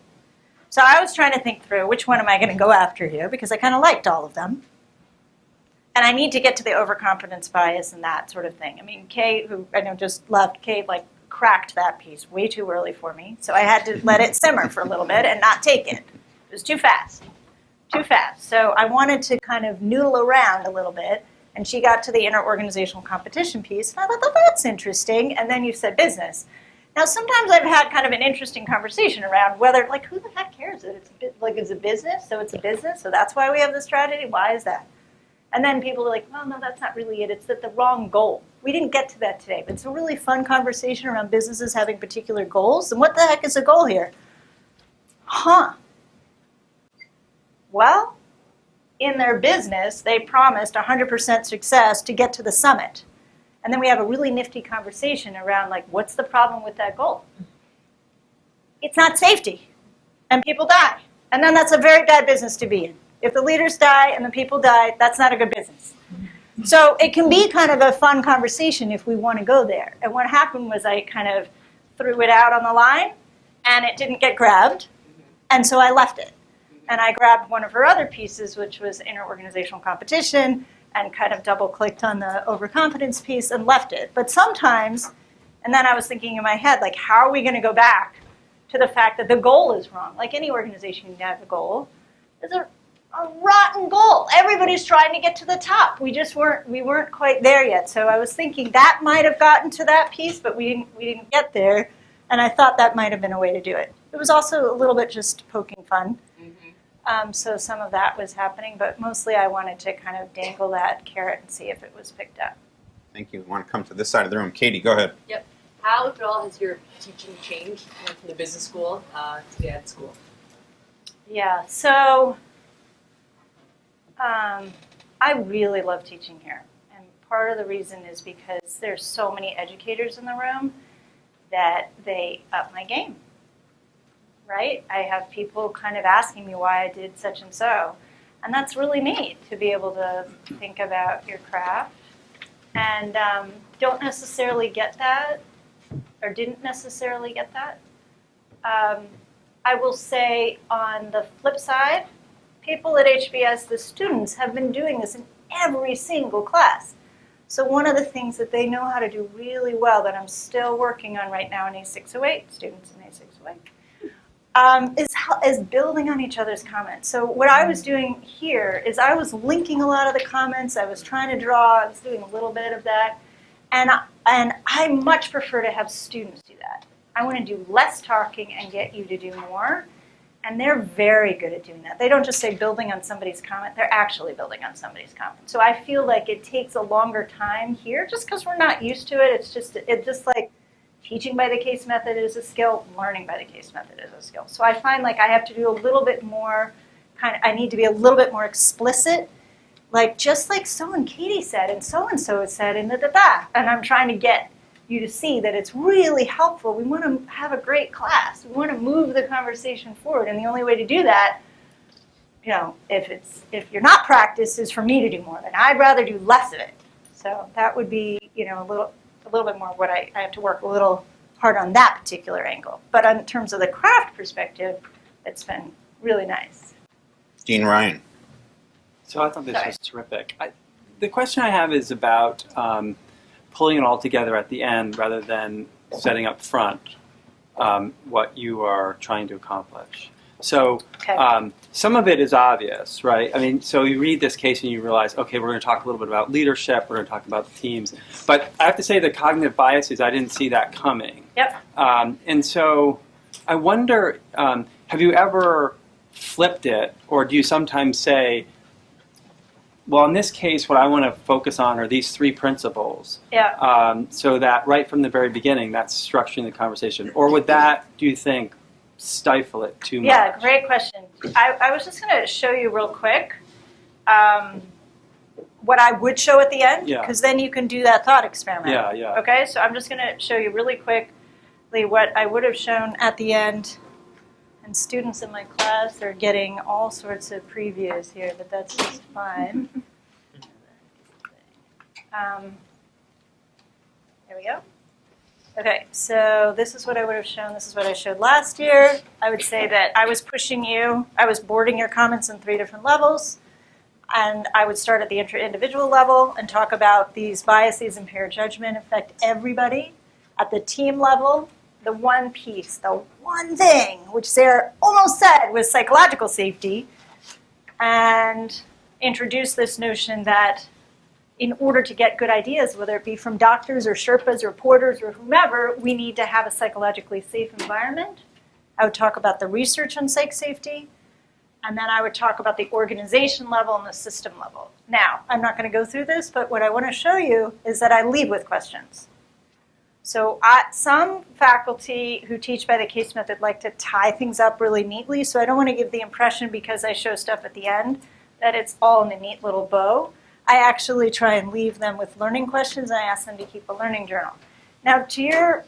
So I was trying to think through which one am I going to go after here, because I kind of liked all of them. And I need to get to the overconfidence bias and that sort of thing. I mean, Kate, who I know just left, Kate like cracked that piece way too early for me. So I had to let it simmer for a little bit and not take it. It was too fast. Too fast. So I wanted to kind of noodle around a little bit. And she got to the inter-organizational competition piece. And I thought, oh, that's interesting. And then you said business. Now, sometimes I've had kind of an interesting conversation around whether, like, who the heck cares that it's a business? So it's a business. So that's why we have this strategy. Why is that? And then people are like, well, no, that's not really it. It's the wrong goal. We didn't get to that today. But it's a really fun conversation around businesses having particular goals. And what the heck is the goal here? Well, in their business, they promised 100% success to get to the summit. And then we have a really nifty conversation around, like, what's the problem with that goal? It's not safety. And people die. And then that's a very bad business to be in. If the leaders die and the people die, that's not a good business. So it can be kind of a fun conversation if we want to go there. And what happened was I kind of threw it out on the line, and it didn't get grabbed. And so I left it. And I grabbed one of her other pieces, which was inter-organizational competition, and kind of double-clicked on the overconfidence piece and left it. But sometimes, and then I was thinking in my head, like, how are we going to go back to the fact that the goal is wrong? Like any organization, you have a goal. There's a rotten goal. Everybody's trying to get to the top. We weren't quite there yet. So I was thinking that might have gotten to that piece, but we didn't get there. And I thought that might have been a way to do it. It was also a little bit just poking fun. So some of that was happening, but mostly I wanted to kind of dangle that carrot and see if it was picked up. Thank you. I want to come to this side of the room. Katie, go ahead. Yep. How, if at all, has your teaching changed from the business school to the ed school? Yeah, so I really love teaching here. And part of the reason is because there's so many educators in the room that they up my game. Right? I have people kind of asking me why I did such and so. And that's really neat to be able to think about your craft. And don't necessarily get that, or didn't necessarily get that. I will say on the flip side, people at HBS, the students, have been doing this in every single class. So one of the things that they know how to do really well that I'm still working on right now in A608, students in A608, is building on each other's comments. So what I was doing here is I was linking a lot of the comments. I was trying to draw. I was doing a little bit of that. And I much prefer to have students do that. I want to do less talking and get you to do more. And they're very good at doing that. They don't just say building on somebody's comment. They're actually building on somebody's comment. So I feel like it takes a longer time here just because we're not used to it. It's just like teaching by the case method is a skill. Learning by the case method is a skill. So I find like I have to do a little bit more I need to be a little bit more explicit. Like just like so and Katie said and so said and da. And I'm trying to get you to see that it's really helpful. We want to have a great class. We want to move the conversation forward. And the only way to do that, if you're not practiced, is for me to do more. And I'd rather do less of it. So that would be, a little bit more what I have to work a little hard on that particular angle. But in terms of the craft perspective, it's been really nice. Dean Ryan. So I thought this was terrific. The question I have is about pulling it all together at the end rather than setting up front what you are trying to accomplish. So some of it is obvious, right? I mean, so you read this case and you realize, okay, we're going to talk a little bit about leadership, we're going to talk about the teams. But I have to say the cognitive biases, I didn't see that coming. Yep. And so I wonder, have you ever flipped it, or do you sometimes say, well, in this case, what I want to focus on are these three principles. Yeah. So that right from the very beginning, that's structuring the conversation. Or would that, do you think, stifle it too much? Yeah, great question. I was just going to show you real quick what I would show at the end, because then you can do that thought experiment. Yeah. Okay, so I'm just going to show you really quickly what I would have shown at the end. And students in my class are getting all sorts of previews here, but that's just fine. There we go. Okay, so this is what I would have shown. This is what I showed last year. I would say that I was pushing you. I was boarding your comments in 3 different levels. And I would start at the inter-individual level and talk about these biases, impaired judgment affect everybody. At the team level, the one piece, the one thing, which Sarah almost said was psychological safety, and introduce this notion that in order to get good ideas, whether it be from doctors or Sherpas or porters or whomever, we need to have a psychologically safe environment. I would talk about the research on psych safety, and then I would talk about the organization level and the system level. Now, I'm not going to go through this, but what I want to show you is that I lead with questions. So some faculty who teach by the case method like to tie things up really neatly, so I don't want to give the impression because I show stuff at the end that it's all in a neat little bow. I actually try and leave them with learning questions, and I ask them to keep a learning journal. Now, to your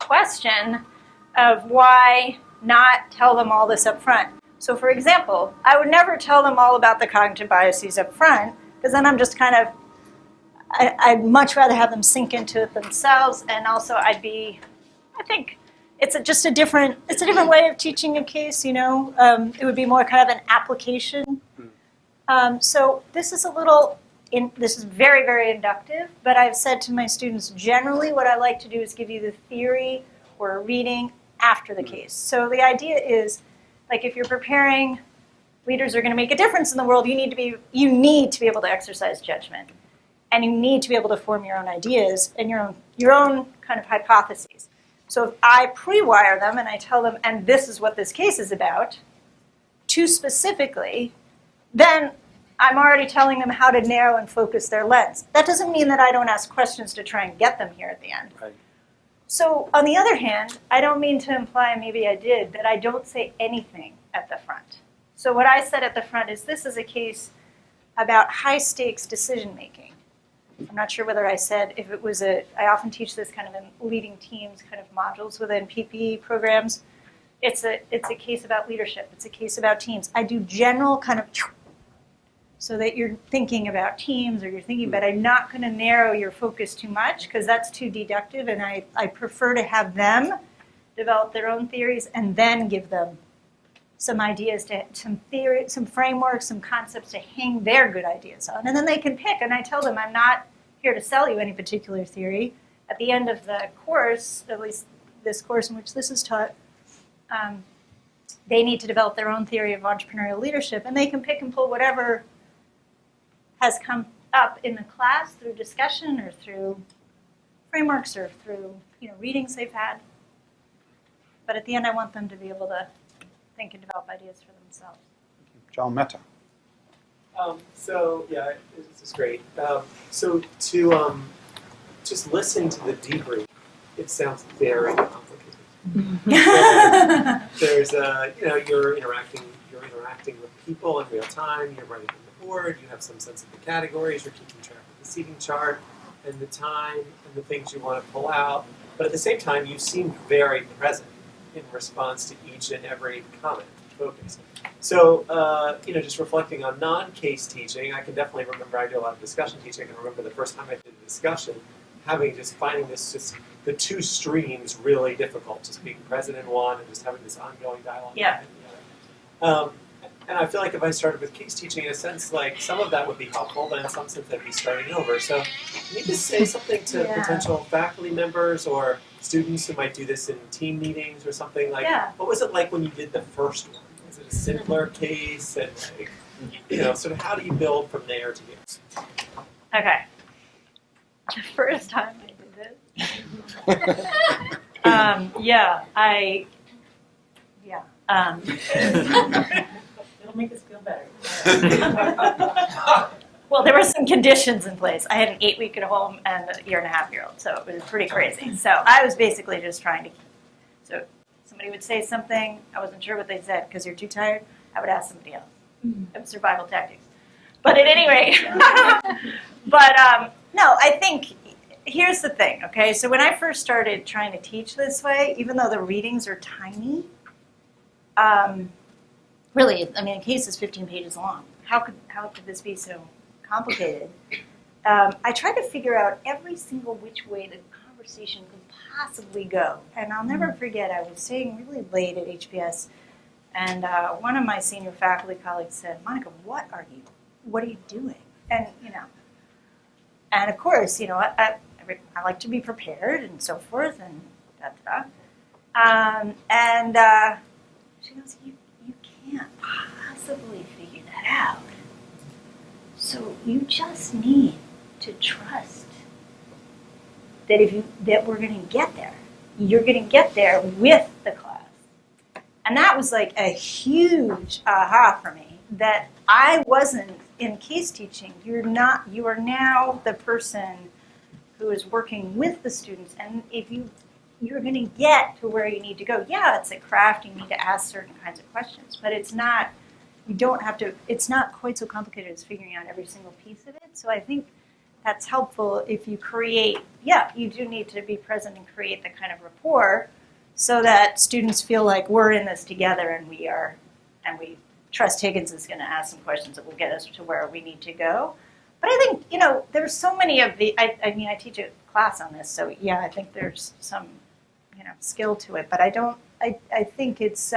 question of why not tell them all this up front. So for example, I would never tell them all about the cognitive biases up front, because then I'm just kind of, I'd much rather have them sink into it themselves, and also I think it's just a different way of teaching a case, it would be more kind of an application. So this is this is very, very inductive, but I've said to my students, generally what I like to do is give you the theory or a reading after the case. So the idea is, like if you're preparing, leaders are going to make a difference in the world, you need to be able to exercise judgment. And you need to be able to form your own ideas and your own kind of hypotheses. So if I pre-wire them and I tell them, and this is what this case is about, too specifically, then I'm already telling them how to narrow and focus their lens. That doesn't mean that I don't ask questions to try and get them here at the end. Right. So on the other hand, I don't mean to imply, maybe I did, that I don't say anything at the front. So what I said at the front is this is a case about high-stakes decision-making. I'm not sure whether I said if it was I often teach this kind of in leading teams kind of modules within PPE programs. It's a case about leadership. It's a case about teams. I do general kind of so that you're thinking about teams or you're thinking, but I'm not going to narrow your focus too much because that's too deductive, and I prefer to have them develop their own theories and then give them some ideas, some theory, some frameworks, some concepts to hang their good ideas on. And then they can pick, and I tell them I'm not here to sell you any particular theory. At the end of the course, at least this course in which this is taught, they need to develop their own theory of entrepreneurial leadership, and they can pick and pull whatever has come up in the class through discussion or through frameworks or through readings they've had. But at the end, I want them to be able to think and develop ideas for themselves. John Mehta. So yeah, this is great. So to just listen to the debrief, it sounds very complicated. There's you're interacting with people in real time. You're writing on the board. You have some sense of the categories. You're keeping track of the seating chart and the time and the things you want to pull out. But at the same time, you seem very present in response to each and every comment, focus. So, just reflecting on non-case teaching, I can definitely remember I do a lot of discussion teaching. I can remember the first time I did a discussion, finding this the two streams really difficult, just being present in one and just having this ongoing dialogue. Yeah. And I feel like if I started with case teaching, in a sense, like some of that would be helpful, but in some sense I'd be starting over. So can you just say something to potential faculty members or students who might do this in team meetings or something? Like, what was it like when you did the first one? Was it a simpler case? And sort of how do you build from there to here? Okay. The first time I did this, It'll make us feel better. well, there were some conditions in place. I had an 8-week at home and a 1.5-year-old, so it was pretty crazy. So I was basically just trying to. So somebody would say something, I wasn't sure what they said because you're too tired. I would ask somebody else. It was survival tactics. But at any rate, no, I think here's the thing. Okay, so when I first started trying to teach this way, even though the readings are tiny. Really, I mean, a case is 15 pages long. How could this be so complicated? I tried to figure out every single which way the conversation could possibly go. And I'll never forget, I was staying really late at HBS, and one of my senior faculty colleagues said, "Monica, what are you doing?" And and of course, I like to be prepared and so forth, and and she goes, "You can't possibly figure that out. So you just need to trust that we're going to get there. You're going to get there with the class." And that was like a huge aha for me, that I wasn't in case teaching. You are now the person who is working with the students, and if you're going to get to where you need to go. Yeah, it's a craft. You need to ask certain kinds of questions, but it's not. You don't have to. It's not quite so complicated as figuring out every single piece of it. So I think that's helpful if you create. Yeah, you do need to be present and create the kind of rapport, so that students feel like we're in this together, and we trust Higgins is going to ask some questions that will get us to where we need to go. But I think there's so many of the. I mean, I teach a class on this, so yeah, I think there's some. Skill to it, but I don't. I think it's.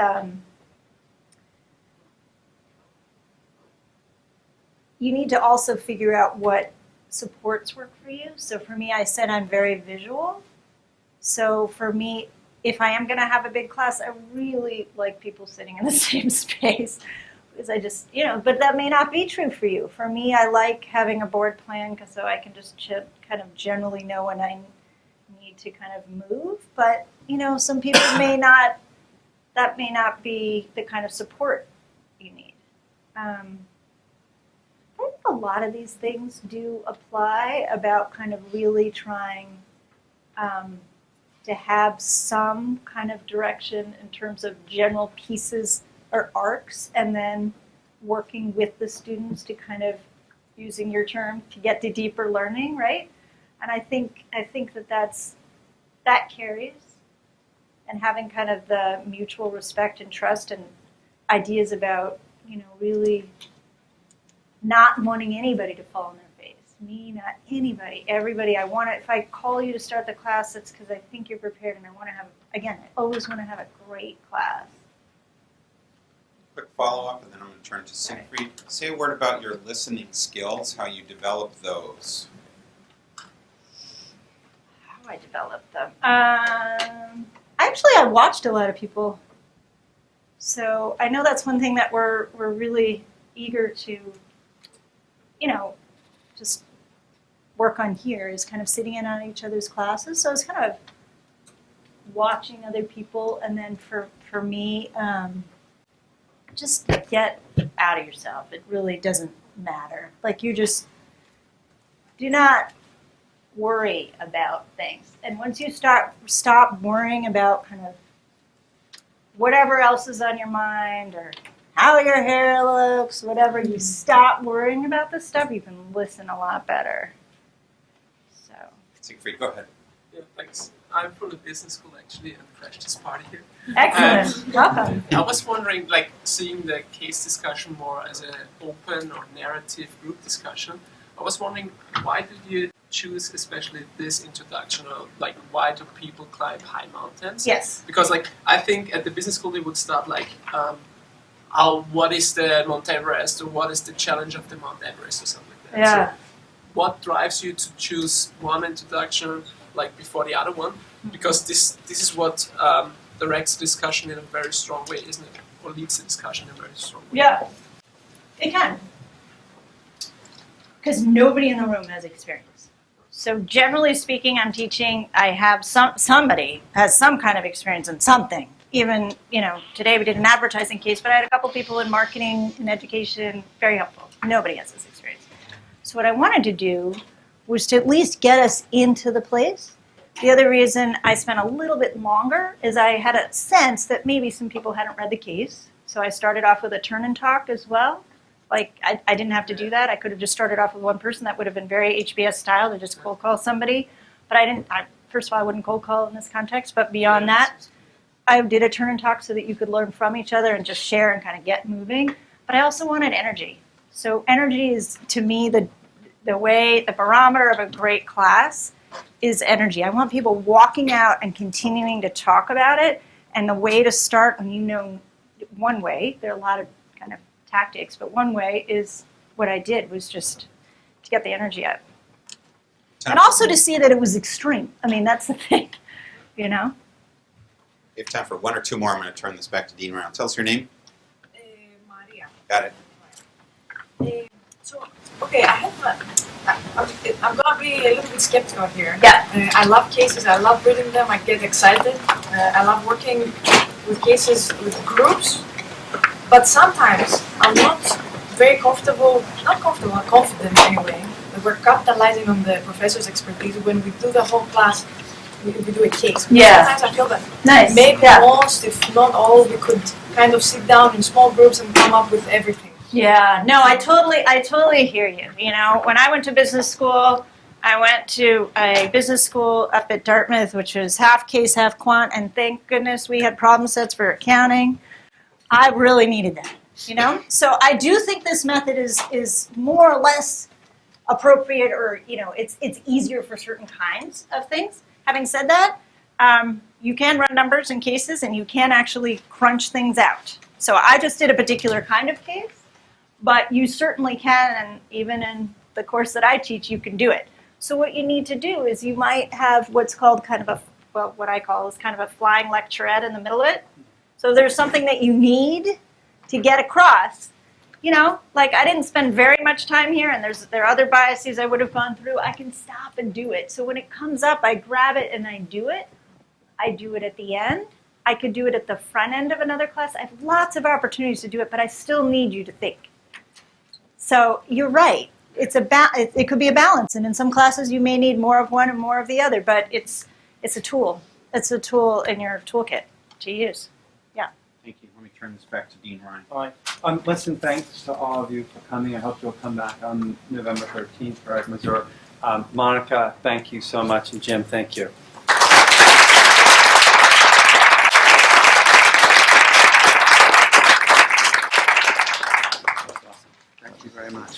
You need to also figure out what supports work for you. So for me, I said I'm very visual. So for me, if I am going to have a big class, I really like people sitting in the same space because I just, but that may not be true for you. For me, I like having a board plan so I can just kind of generally know when I need to kind of move, but some people that may not be the kind of support you need. I think a lot of these things do apply about kind of really trying to have some kind of direction in terms of general pieces or arcs, and then working with the students to kind of, using your term, to get to deeper learning, right? And I think that carries, and having kind of the mutual respect and trust and ideas about, really not wanting anybody to fall on their face. Me, not anybody, everybody. If I call you to start the class, it's because I think you're prepared, and I want to have, again, I always want to have a great class. Quick follow-up, and then I'm going to turn to Siegfried. Say a word about your listening skills, how you develop those. How I developed them. Actually, I watched a lot of people So I know that's one thing that we're really eager to, just work on here is kind of sitting in on each other's classes. So it's kind of watching other people, and then for me, just get out of yourself. It really doesn't matter. Like, you just do not worry about things. And once you stop worrying about kind of whatever else is on your mind or how your hair looks, whatever, you stop worrying about this stuff, you can listen a lot better. So. Siegfried, go ahead. Yeah, thanks. I'm from the business school actually and crashed this party here. Excellent. Welcome. I was wondering, like, seeing the case discussion more as an open or narrative group discussion, I was wondering, why did you choose especially this introduction, or like, why do people climb high mountains? Yes. Because, like, I think at the business school they would start like, what is the Mount Everest, or what is the challenge of the Mount Everest, or something like that. Yeah. So what drives you to choose one introduction like before the other one? Because this is what directs discussion in a very strong way, isn't it? Or leads the discussion in a very strong way. Yeah, it can. Because nobody in the room has experience. So generally speaking, I'm teaching, I have somebody has some kind of experience in something. Even, today we did an advertising case, but I had a couple people in marketing and education, very helpful. Nobody has this experience. So what I wanted to do was to at least get us into the place. The other reason I spent a little bit longer is I had a sense that maybe some people hadn't read the case. So I started off with a turn and talk as well. Like, I didn't have to do that. I could have just started off with one person. That would have been very HBS style to just cold call somebody. But first of all, I wouldn't cold call in this context. But beyond that, I did a turn and talk so that you could learn from each other and just share and kind of get moving. But I also wanted energy. So energy is, to me, the barometer of a great class is energy. I want people walking out and continuing to talk about it. And the way to start, and one way, there are a lot of kind of tactics, but one way is what I did was just to get the energy up. And also to see that it was extreme. I mean, that's the thing, We have time for one or two more. I'm going to turn this back to Dean Round. Tell us your name. Maria. Got it. Okay, I'm gonna be a little bit skeptical here. Yeah. I love cases. I love reading them. I get excited. I love working with cases with groups. But sometimes I'm not very comfortable. Not comfortable. I'm confident anyway. That we're capitalizing on the professor's expertise when we do the whole class. We do a case. Yeah. Sometimes I feel that Nice. maybe most, if not all, we could kind of sit down in small groups and come up with everything. Yeah, no, I totally hear you. When I went to business school, I went to a business school up at Dartmouth, which was half case, half quant, and thank goodness we had problem sets for accounting. I really needed that, So I do think this method is more or less appropriate, or, it's easier for certain kinds of things. Having said that, you can run numbers in cases, and you can actually crunch things out. So I just did a particular kind of case. But you certainly can, and even in the course that I teach, you can do it. So what you need to do is you might have what's called kind of what I call is kind of a flying lecturette in the middle of it. So there's something that you need to get across. Like, I didn't spend very much time here, and there are other biases I would have gone through. I can stop and do it. So when it comes up, I grab it and I do it. I do it at the end. I could do it at the front end of another class. I have lots of opportunities to do it, but I still need you to think. So you're right. It could be a balance, and in some classes you may need more of one and more of the other. But it's a tool. It's a tool in your toolkit to use. Yeah. Thank you. Let me turn this back to Dean Ryan. All right. Listen, thanks to all of you for coming. I hope you'll come back on November 13th for Ed Missouri. Monica, thank you so much, and Jim, thank you. Thank you very much.